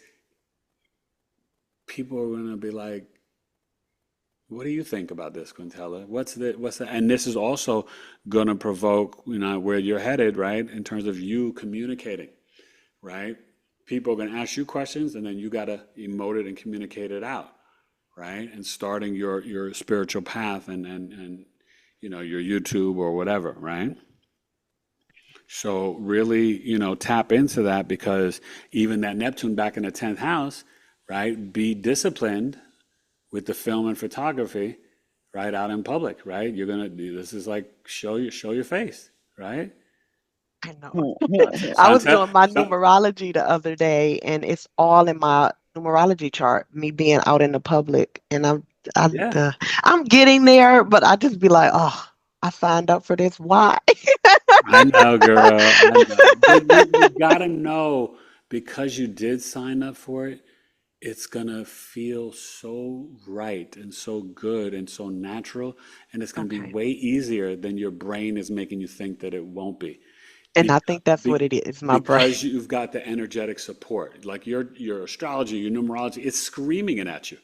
people are going to be like, what do you think about this, Quintella? What's the, and this is also going to provoke, where you're headed, right? In terms of you communicating, right? People are going to ask you questions and then you got to emote it and communicate it out, right? And starting your spiritual path and your YouTube or whatever, right? So really, tap into that because even that Neptune back in the 10th house, right? Be disciplined with the film and photography, right, out in public, right? You're gonna do this is like show your face, right? I know. Mhm. I was Chantel, doing my numerology the other day, and it's all in my numerology chart, me being out in the public, and yeah, I'm getting there, but I just be like, oh, I signed up for this. Why? I know, girl, I know. But you gotta know because you did sign up for it, it's gonna feel so right and so good and so natural, and it's gonna be Okay. way easier than your brain is making you think that it won't be. And I Because, think that's what it is, my brain. because you've got the energetic support. Like your astrology, your numerology, it's screaming it at you,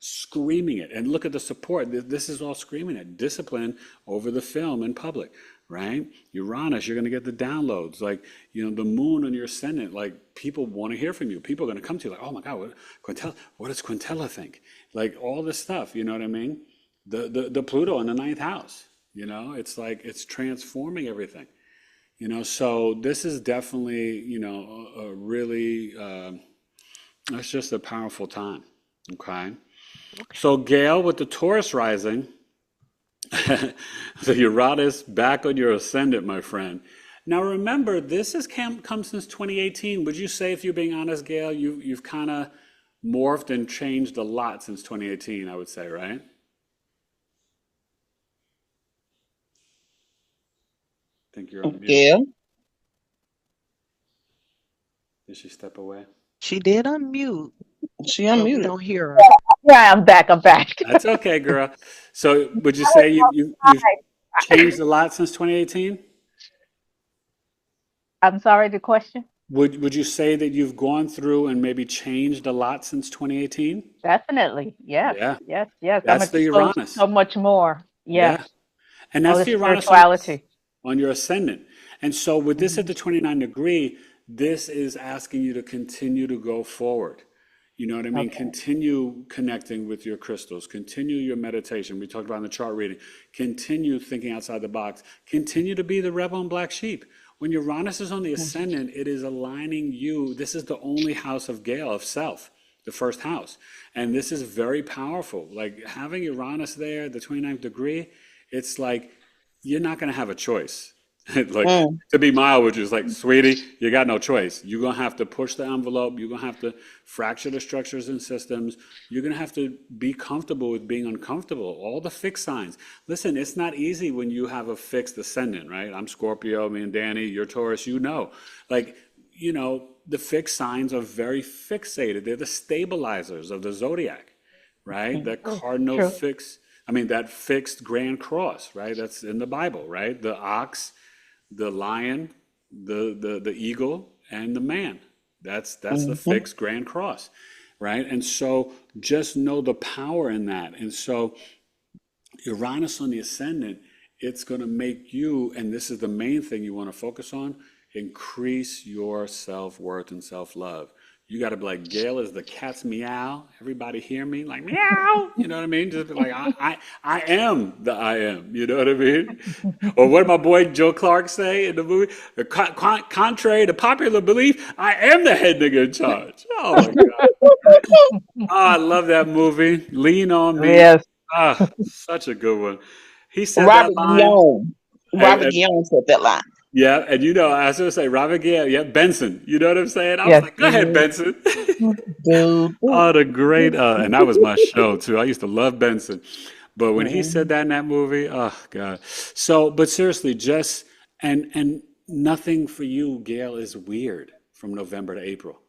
screaming it. And look at the support. This is all screaming it. Discipline over the film in public, right? Uranus, you're going to get the downloads. Like, the moon on your ascendant, like people want to hear from you. People are going to come to you like, oh my God, what does Quintella think? Like all this stuff, you know what I mean? The Pluto in the ninth house, it's like it's transforming everything. So this is definitely, a really, it's just a powerful time. Okay. Okay. So Gail, with the Taurus rising, the Uranus back on your ascendant, my friend. Now remember, this has come since 2018. Would you say, if you're being honest, Gail, you've kind of morphed and changed a lot since 2018, I would say, right? Think you're on mute. Yeah, Did she step away? She did unmute, she but we unmuted. don't hear her. Yeah, I'm back. I'm back. That's okay, girl. So would you I was say you've changed outside. a lot since 2018? I'm sorry, the question? Would you say that you've gone through and maybe changed a lot since 2018? Definitely. Yes, Yeah, yes, yes. I'm that's the exposed to Uranus. so much more. Yes. Yeah, and All that's the the Uranus on spirituality. your ascendant. And so with this at Hmm. the 29 degree, this is asking you to continue to go forward. You know what I mean? Okay. Continue connecting with your crystals, continue your meditation. We talked about in the chart reading. Continue thinking outside the box. Continue to be the rebel and black sheep. When Uranus is on the Hmm. ascendant, it is aligning you. This is the only house of Gaia, of self, the first house. And this is very powerful. Like having Uranus there, the 29th degree, it's like you're not going to have a choice. Like, Mm. to be mild, which is like, sweetie, you got no choice. You're gonna have to push the envelope. You're gonna have to fracture the structures and systems. You're gonna have to be comfortable with being uncomfortable. All the fixed signs. Listen, it's not easy when you have a fixed ascendant, right? I'm Scorpio, me and Danny, you're Taurus, Like, the fixed signs are very fixated. They're the stabilizers of the zodiac, right? That True. cardinal True. fix, I mean, that fixed grand cross, right? That's in the Bible, right? The ox, the lion, the eagle, and the man. That's the Mhm. fixed grand cross, right? And so just know the power in that. And so Uranus on the ascendant, it's going to make you, and this is the main thing you want to focus on, increase your self-worth and self-love. You got to be like, Gail is the cat's meow. Everybody hear me? Like, meow. You know what I mean? Just be like, I am the I am. You know what I mean? Or what did my boy Joe Clark say in the movie? Contrary to popular belief, I am the head nigga in charge. Oh my God. Oh, I love that movie. Lean on me. Yes. Ah, such a good one. He said that Robert line, Guillaume. and, Robert and Guillaume said that line. yeah, and I was going to say Robert Gale, yeah, Benson. You know what I'm saying? I was Yes. like, go ahead, Mhm. Benson. Dude. Oh, the great, and that was my show too. I used to love Benson, but when he said that in that movie, oh God. So, but seriously, just and nothing for you, Gail, is weird from November to April.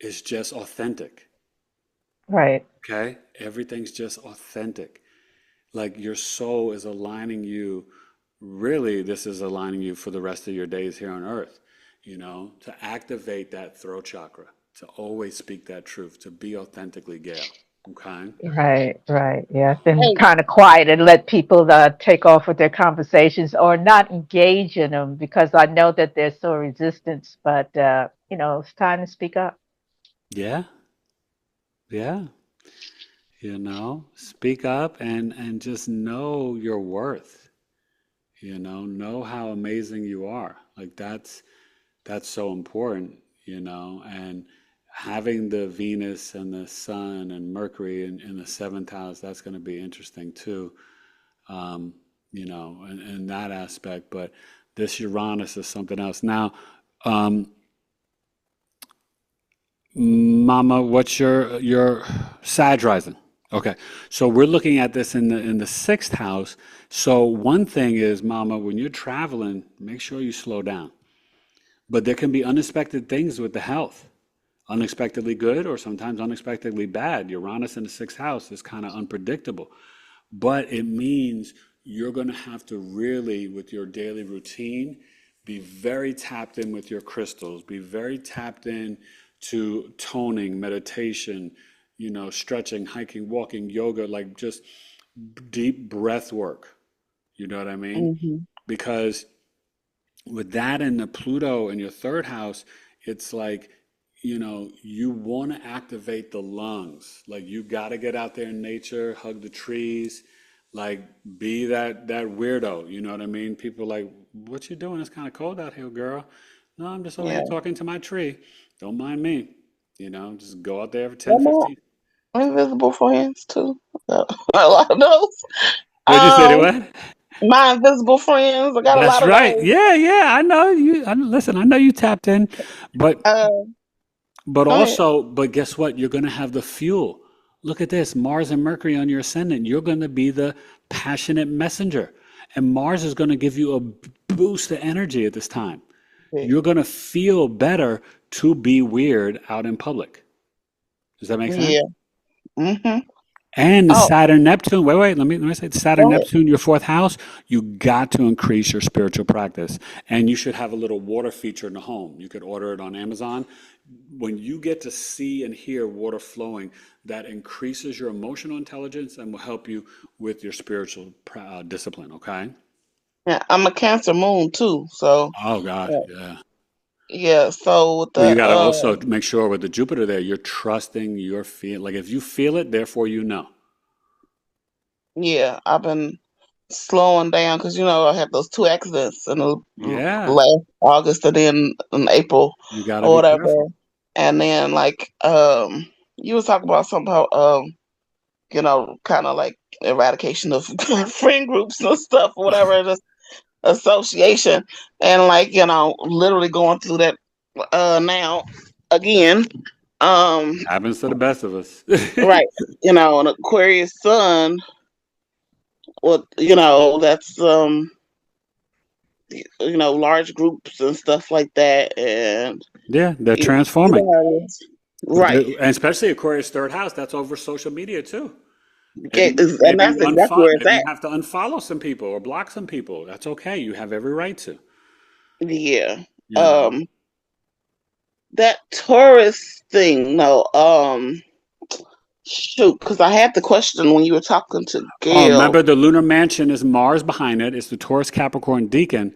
It's just authentic. Right. Okay, everything's just authentic. Like your soul is aligning you. Really, this is aligning you for the rest of your days here on Earth. To activate that throat chakra. to always speak that truth, to be authentically Gail. Okay. Right, right. Yeah, I've been Hey, kind of quiet and let people take off with their conversations or not engage in them because I know that there's so resistance. But it's time to speak up. Yeah. Yeah. Speak up and just know your worth. Know how amazing you are. Like that's so important, and having the Venus and the Sun and Mercury in the seventh house, that's going to be interesting too, in that aspect. But this Uranus is something else. Now, um, Mama, what's your Sag rising? Okay, so we're looking at this in the sixth house. So one thing is, Mama, when you're traveling, make sure you slow down. But there can be unexpected things with the health, unexpectedly good or sometimes unexpectedly bad. Uranus in the sixth house is kind of unpredictable, but it means you're going to have to really, with your daily routine, be very tapped in with your crystals, be very tapped in to toning, meditation, stretching, hiking, walking, yoga, like just deep breath work. You know what I mean? hmm Because with that and the Pluto in your third house, it's like, you want to activate the lungs. Like you got to get out there in nature, hug the trees, like be that weirdo. You know what I mean? People are like, what you doing? It's kind of cold out here, girl. No, I'm just over Yeah. here talking to my tree. Don't mind me. Just go out there for 10, Well, 15. my invisible friends too. A lot of those. What'd you say to Um, what? my invisible friends. I got a That's lot of right. those. Yeah, yeah. I know you. Listen, I know you tapped in, but Uh, But go ahead. also, but guess what? You're going to have the fuel. Look at this, Mars and Mercury on your ascendant. You're going to be the passionate messenger. And Mars is going to give you a boost of energy at this time. You're going to feel better to be weird out in public. Does that make sense? Yeah. Mm-hmm. And the Oh, Saturn Neptune, wait, let me say Saturn go ahead. Neptune, your fourth house, you got to increase your spiritual practice. And you should have a little water feature in the home. You could order it on Amazon. When you get to see and hear water flowing, that increases your emotional intelligence and will help you with your spiritual discipline, okay? Yeah, I'm a Cancer moon too. So Oh, God, uh, yeah. yeah. So with Well, you the got to also make sure with the Jupiter there, you're trusting your feel. Like if you feel it, therefore you know. yeah, I've been slowing down because I had those two accidents in the Yeah, last August and then in April you got to or be whatever. careful. And then like you was talking about something about kind of like eradication of friend groups and stuff or whatever, just association, and like literally going through that now again. Um, Happens to the best of us. right, an Aquarius sun. Well, that's large groups and stuff like that, and Yeah, they're you transforming. know how it is. Right. And especially Aquarius third house, that's over social media too. Okay, Maybe and maybe that's you exactly unfollow where it's maybe you at. have to unfollow some people or block some people. That's okay. You have every right to, Yeah. you know. Um, that Taurus thing, no. Shoot, because I had the question when you were talking to Oh, Gail. remember the lunar mansion is Mars behind it. It's the Taurus Capricorn Deacon.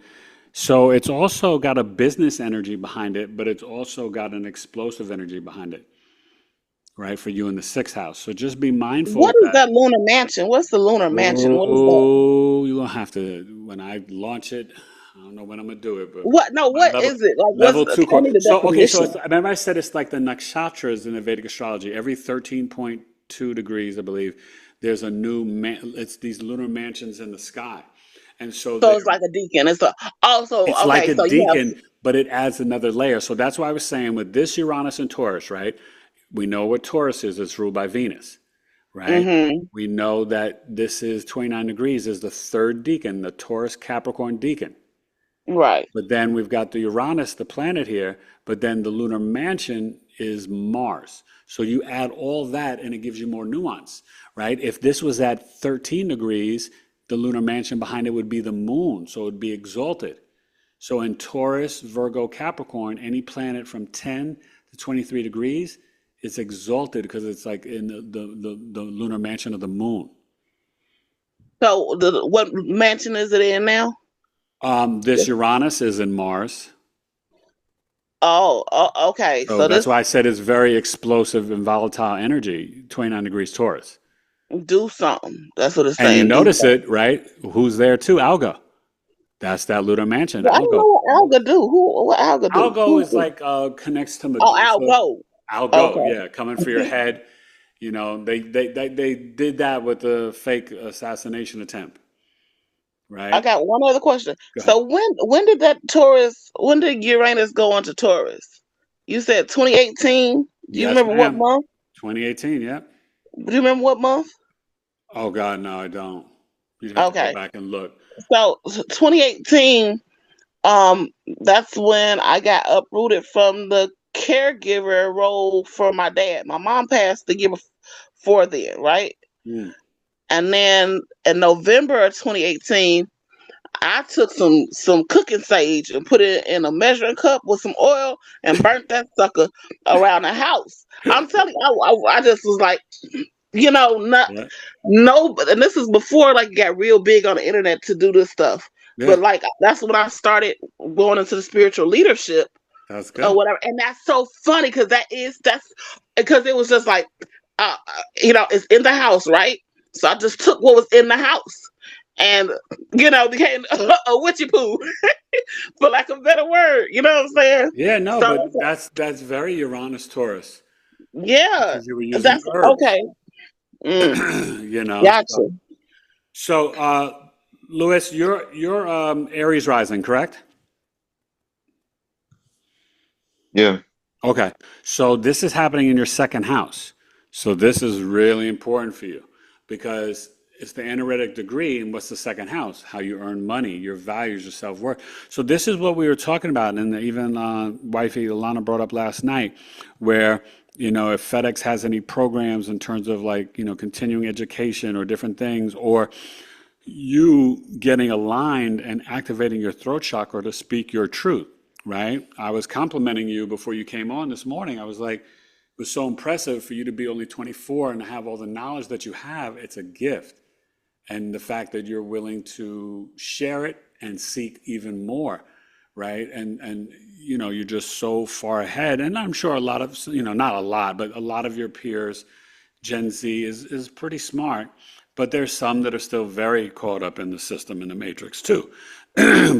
So it's also got a business energy behind it, but it's also got an explosive energy behind it, right? For you in the sixth house. So just be mindful What of is that. that lunar mansion? What's the lunar mansion? What is that? Oh, you're gonna have to when I launch it. I don't know when I'm gonna do it, but What? No, my what is it? Like, level two tell core. me the So okay, so definition. remember I said it's like the nakshatras in the Vedic astrology. Every 13.2 degrees, I believe, there's a new it's these lunar mansions in the sky, and so So they're it's like a deacon. It's also it's like okay. a So you have deacon, but it adds another layer. So that's why I was saying with this Uranus and Taurus, right? We know what Taurus is. It's ruled by Venus, right? mm-hmm, We know that this is 29 degrees is the third deacon, the Taurus Capricorn deacon. right. But then we've got the Uranus, the planet here, but then the lunar mansion is Mars. So you add all that and it gives you more nuance, right? If this was at 13 degrees, the lunar mansion behind it would be the moon. So it would be exalted. So in Taurus, Virgo, Capricorn, any planet from 10 the 23 degrees, it's exalted because it's like in the lunar mansion of the moon. So what mansion is it in now? This Uranus is in Mars. Oh, okay. So So that's this why I said it's very explosive and volatile energy, 29 degrees Taurus. do something. That's what it's And you saying. Do notice something. it, right? Who's there too? Alga. That's that lunar mansion, But I don't Algo. know what Alga do. What Alga do? Algo is like connects to Oh, Medusa. Algo. Algo, Okay. yeah, coming for your head. You know, they did that with the fake assassination attempt, I right? got one other question. Go ahead. So when did Uranus go into Taurus? You said 2018. Do you Yes, remember what ma'am. month? 2018, yeah. Do you remember what month? Oh God, no, I don't. You'd have to go Okay. back and look. So 2018, that's when I got uprooted from the caregiver role for my dad. My mom passed the year before then, right? Mm. And then in November of 2018, I took some cooking sage and put it in a measuring cup with some oil and burnt that sucker around the house. I'm telling you, I just was like, not Yeah, no, and this is before like it got real big on the internet to do this stuff. yeah, But like that's when I started going into the spiritual leadership that's or good. whatever, and that's so funny because that's because it was just like, it's in the house, right? So I just took what was in the house and became a witchy poo, for lack of a better word. You know what I'm saying? Yeah, no, So but that's very Uranus Taurus yeah, because you were using that's herbs. okay. Mm, You know. gotcha. So, Louis, you're Aries rising, correct? Yeah. Okay. So this is happening in your second house. So this is really important for you because it's the analytic degree, and what's the second house? How you earn money, your values, your self-worth. So this is what we were talking about, and even wifey Alana brought up last night, where if FedEx has any programs in terms of like continuing education or different things, or you getting aligned and activating your throat chakra to speak your truth, right? I was complimenting you before you came on this morning. I was like, it was so impressive for you to be only 24 and have all the knowledge that you have. It's a gift. And the fact that you're willing to share it and seek even more, right? And you're just so far ahead. And I'm sure a lot of, not a lot, but a lot of your peers, Gen Z is pretty smart, but there's some that are still very caught up in the system in the matrix too.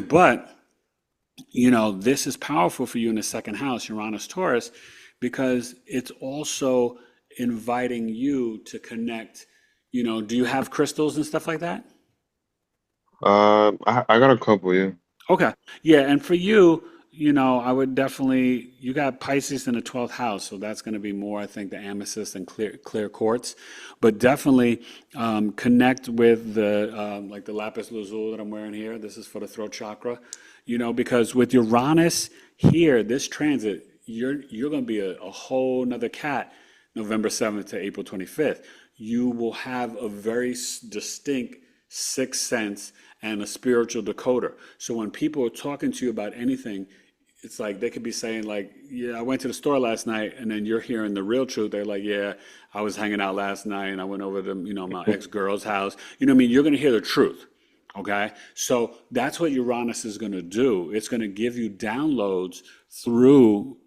But this is powerful for you in the second house, Uranus Taurus, because it's also inviting you to connect. Do you have crystals and stuff like that? I got a couple, yeah. Okay. Yeah, and for you, I would definitely you got Pisces in the 12th house, so that's going to be more, I think, the amethyst and clear quartz. But definitely connect with the like the lapis lazuli that I'm wearing here. This is for the throat chakra. Because with Uranus here, this transit, you're going to be a whole nother cat November 7th to April 25th. You will have a very distinct sixth sense and a spiritual decoder. So when people are talking to you about anything, it's like they could be saying like, yeah, I went to the store last night, and then you're hearing the real truth. They're like, yeah, I was hanging out last night and I went over to, my ex-girl's house. You know what I mean? You're going to hear the truth. Okay. So that's what Uranus is going to do. It's going to give you downloads through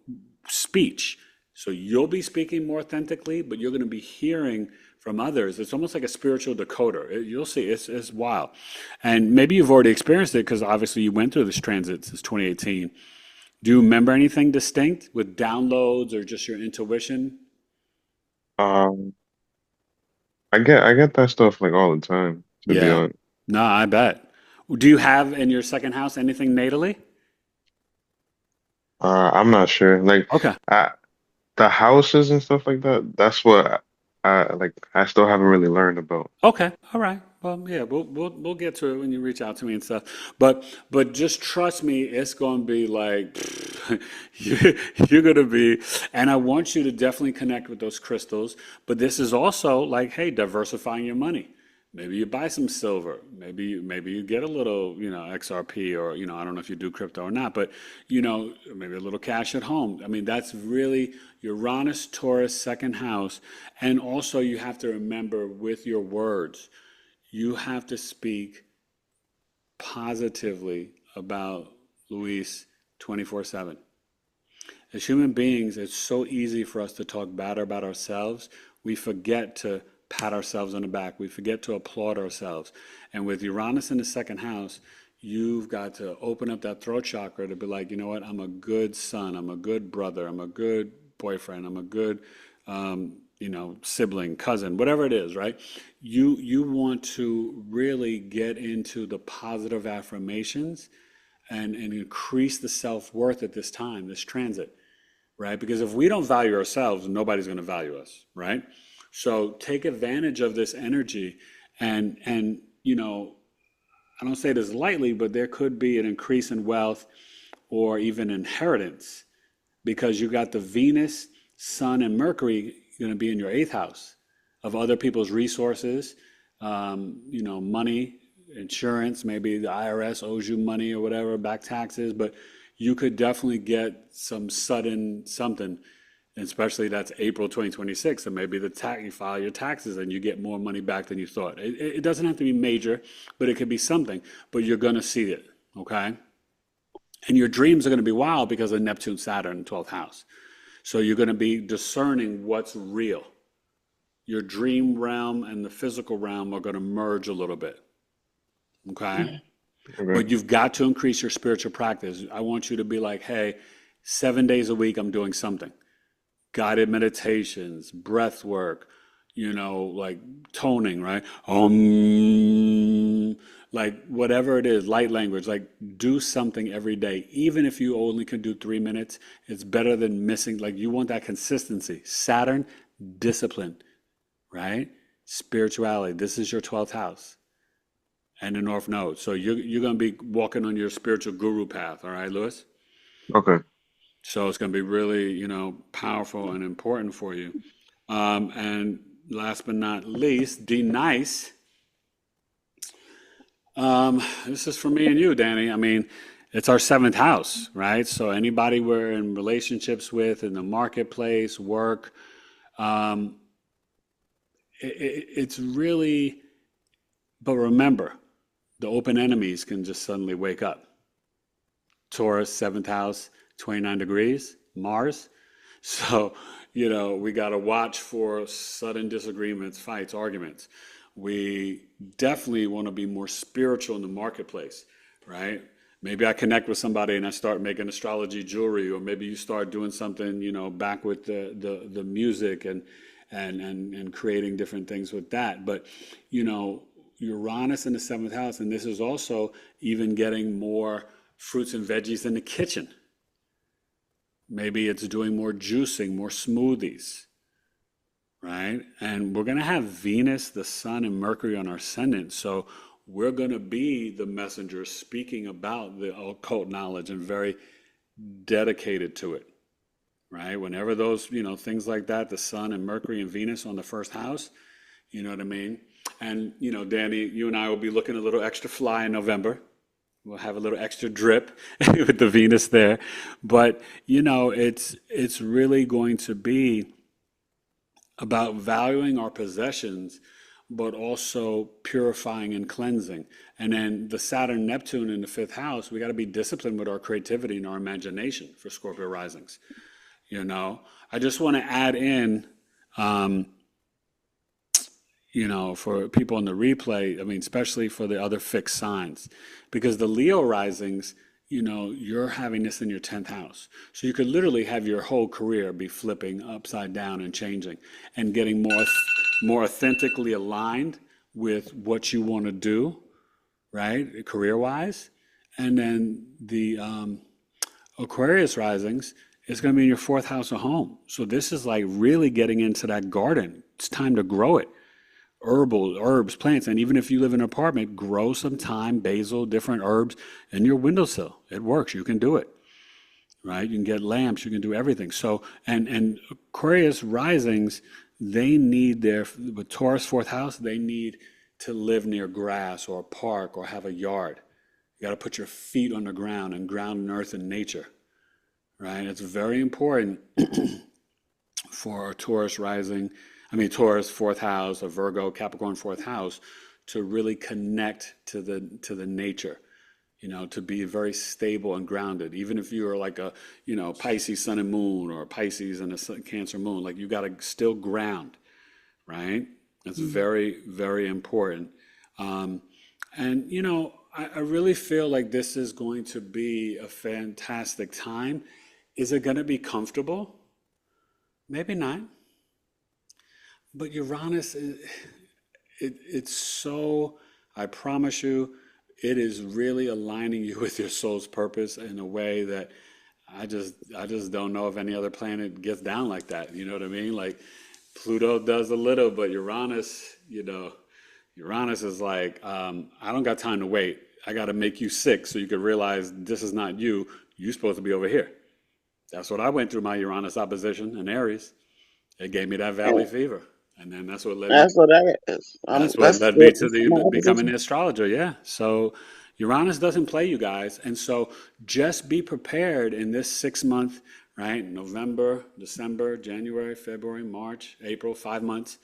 speech. So you'll be speaking more authentically, but you're going to be hearing from others. It's almost like a spiritual decoder. You'll see, it's wild. And maybe you've already experienced it because obviously you went through this transit since 2018. Do you remember anything distinct with downloads or just your intuition? Um, I get that stuff like all the time, to be Yeah. honest. No, I bet. Do you have in your second house anything natally? I'm not sure. Like Okay. I the houses and stuff like that, that's what I still haven't really learned about. Okay, all right. Well, yeah, we'll get to it when you reach out to me and stuff. But just trust me, it's gonna be like you're gonna be, and I want you to definitely connect with those crystals. But this is also like, hey, diversifying your money. Maybe you buy some silver. Maybe you get a little, XRP, or, I don't know if you do crypto or not, but, maybe a little cash at home. I mean, that's really Uranus, Taurus, second house. And also you have to remember with your words, you have to speak positively about Luis 24/7. As human beings, it's so easy for us to talk bad about ourselves. We forget to pat ourselves on the back. We forget to applaud ourselves. And with Uranus in the second house, you've got to open up that throat chakra to be like, you know what? I'm a good son. I'm a good brother. I'm a good boyfriend. I'm a good, sibling, cousin, whatever it is, right? You want to really get into the positive affirmations and increase the self-worth at this time, this transit, right? Because if we don't value ourselves, nobody's going to value us, right? So take advantage of this energy, and I don't say this lightly, but there could be an increase in wealth or even inheritance, because you got the Venus, Sun, and Mercury going to be in your eighth house of other people's resources, money, insurance, maybe the IRS owes you money or whatever, back taxes, but you could definitely get some sudden something. And especially that's April 2026, and maybe you file your taxes and you get more money back than you thought. It doesn't have to be major, but it could be something. But you're going to see it, okay? And your dreams are going to be wild because of Neptune, Saturn in 12th house. So you're going to be discerning what's real. Your dream realm and the physical realm are going to merge a little bit, okay? Okay. But you've got to increase your spiritual practice. I want you to be like, hey, 7 days a week I'm doing something. Guided meditations, breath work, like toning, right? Like whatever it is, light language, like do something every day. Even if you only can do 3 minutes, it's better than missing. Like you want that consistency. Saturn, discipline, right? Spirituality. This is your 12th house and the North Node. So you're going to be walking on your spiritual guru path. All right, Louis? Okay. So it's going to be really, powerful and important for you. And last but not least, D Nice. This is for me and you, Danny. I mean, it's our 7th house, right? So anybody we're in relationships with, in the marketplace, work, it's really, but remember, the open enemies can just suddenly wake up. Taurus, 7th house, 29 degrees, Mars. So, we got to watch for sudden disagreements, fights, arguments. We definitely want to be more spiritual in the marketplace, right? Maybe I connect with somebody and I start making astrology jewelry, or maybe you start doing something, back with the music and creating different things with that. But, Uranus in the 7th house, and this is also even getting more fruits and veggies in the kitchen. Maybe it's doing more juicing, more smoothies, right? And we're going to have Venus, the Sun, and Mercury on our ascendant. So we're going to be the messengers speaking about the occult knowledge and very dedicated to it, right? Whenever those, things like that, the Sun and Mercury and Venus on the first house, you know what I mean? And, Danny, you and I will be looking a little extra fly in November. We'll have a little extra drip with the Venus there. But, it's really going to be about valuing our possessions, but also purifying and cleansing. And then the Saturn, Neptune in the 5th house, we got to be disciplined with our creativity and our imagination for Scorpio risings. I just want to add in, for people in the replay, I mean, especially for the other fixed signs, because the Leo risings, you're having this in your 10th house. So you could literally have your whole career be flipping upside down and changing and getting more authentically aligned with what you want to do, right, career-wise. And then the Aquarius risings is going to be in your 4th house of home. So this is like really getting into that garden. It's time to grow it. Herbs, plants, and even if you live in an apartment, grow some thyme, basil, different herbs in your windowsill. It works. You can do it, right? You can get lamps. You can do everything. So, and Aquarius risings, they need with Taurus 4th house, they need to live near grass or a park or have a yard. You got to put your feet on the ground and ground in earth and nature, right? It's very important for a Taurus Taurus fourth house, a Virgo, Capricorn fourth house, to really connect to the nature, to be very stable and grounded. Even if you're like a, Pisces sun and moon, or a Pisces and a Cancer moon, like you got to still ground, right? That's very, very important. And, I really feel like this is going to be a fantastic time. Is it going to be comfortable? Maybe not. But Uranus, it's so, I promise you, it is really aligning you with your soul's purpose in a way that I just don't know if any other planet gets down like that. You know what I mean? Like Pluto does a little, but Uranus, Uranus is like, I don't got time to wait. I got to make you sick so you can realize this is not you. You're supposed to be over here. That's what I went through my Uranus opposition in Aries. It gave me that valley fever. And then that's what led me. That's what that is. That's what led me to becoming an astrologer. Yeah. So Uranus doesn't play, you guys. And so just be prepared in this 6 month, right? November, December, January, February, March, April, 5 months,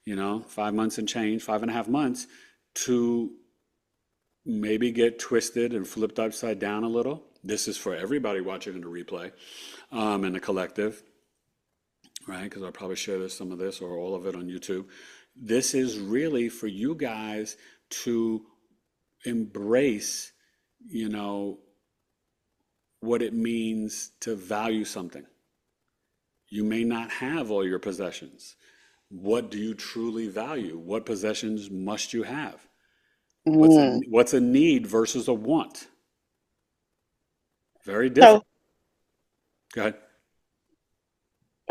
5 months and change, 5.5 months, to maybe get twisted and flipped upside down a little. This is for everybody watching in the replay, in the collective, right? Because I'll probably share some of this or all of it on YouTube. This is really for you guys to embrace, what it means to value something. You may not have all your possessions. What do you truly value? What possessions must you have? What's a need versus a want? Very different. Go ahead.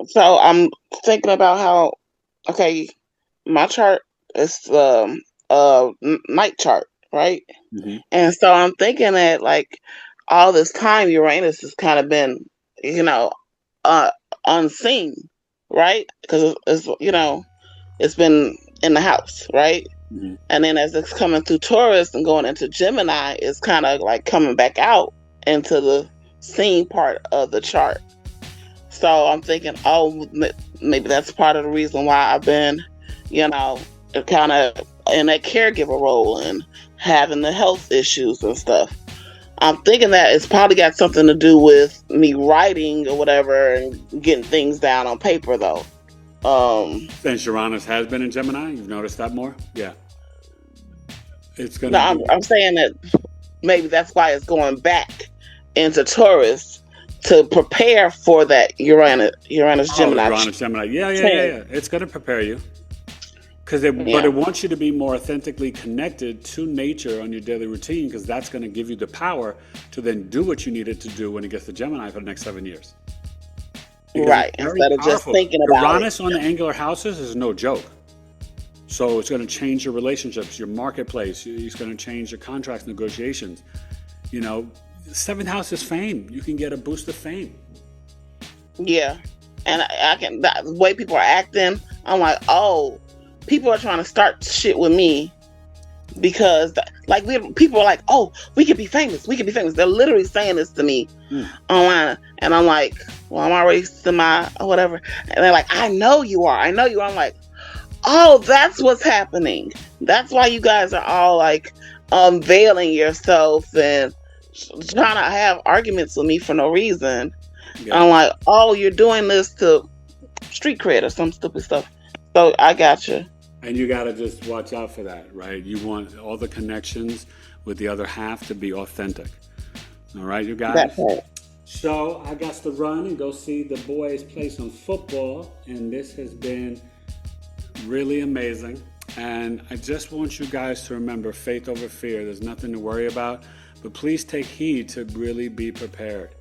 So I'm thinking about how, okay, my chart is the night chart, right? Mm-hmm. And so I'm thinking that like all this time Uranus has kind of been, unseen, right? Because it's been in the house, right? Mm-hmm. And then as it's coming through Taurus and going into Gemini, it's kind of like coming back out into the seen part of the chart. So I'm thinking, maybe that's part of the reason why I've been, kind of in that caregiver role and having the health issues and stuff. I'm thinking that it's probably got something to do with me writing or whatever and getting things down on paper, though. Since Uranus has been in Gemini, you've noticed that more? Yeah. It's going to. I'm saying that maybe that's why it's going back into Taurus to prepare for that Uranus Gemini. Uranus Gemini. Yeah. It's going to prepare you. But it wants you to be more authentically connected to nature on your daily routine, because that's going to give you the power to then do what you need it to do when it gets to Gemini for the next 7 years. Because right. Instead of just thinking about Uranus on the angular houses is no joke. So it's going to change your relationships, your marketplace. It's going to change your contracts, negotiations. Seventh house is fame. You can get a boost of fame. Yeah. And the way people are acting, I'm like, oh, people are trying to start shit with me because people are like, oh, we could be famous. They're literally saying this to me online. And I'm like, well, I'm already semi or whatever. And they're like, I know you are. I'm like, oh, that's what's happening. That's why you guys are all like unveiling yourself and trying to have arguments with me for no reason. Yeah. I'm like, oh, you're doing this to street cred or some stupid stuff. So I got you. And you got to just watch out for that, right? You want all the connections with the other half to be authentic. All right, you guys? That's right. So I got to run and go see the boys play some football. And this has been really amazing. And I just want you guys to remember faith over fear. There's nothing to worry about. But please take heed to really be prepared.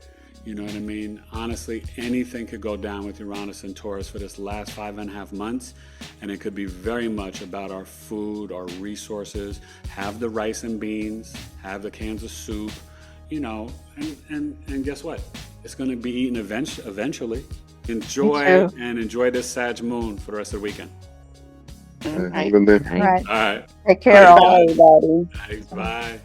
You know what I mean? Honestly, anything could go down with Uranus and Taurus for this last 5.5 months. And it could be very much about our food, our resources. Have the rice and beans, have the cans of soup, and guess what? It's going to be eaten eventually. Enjoy this Sag moon for the rest of the weekend. All Have a right. good day. Good night. Right. All right. Take All care, right, Bye, all. guys. everybody. Thanks. Bye.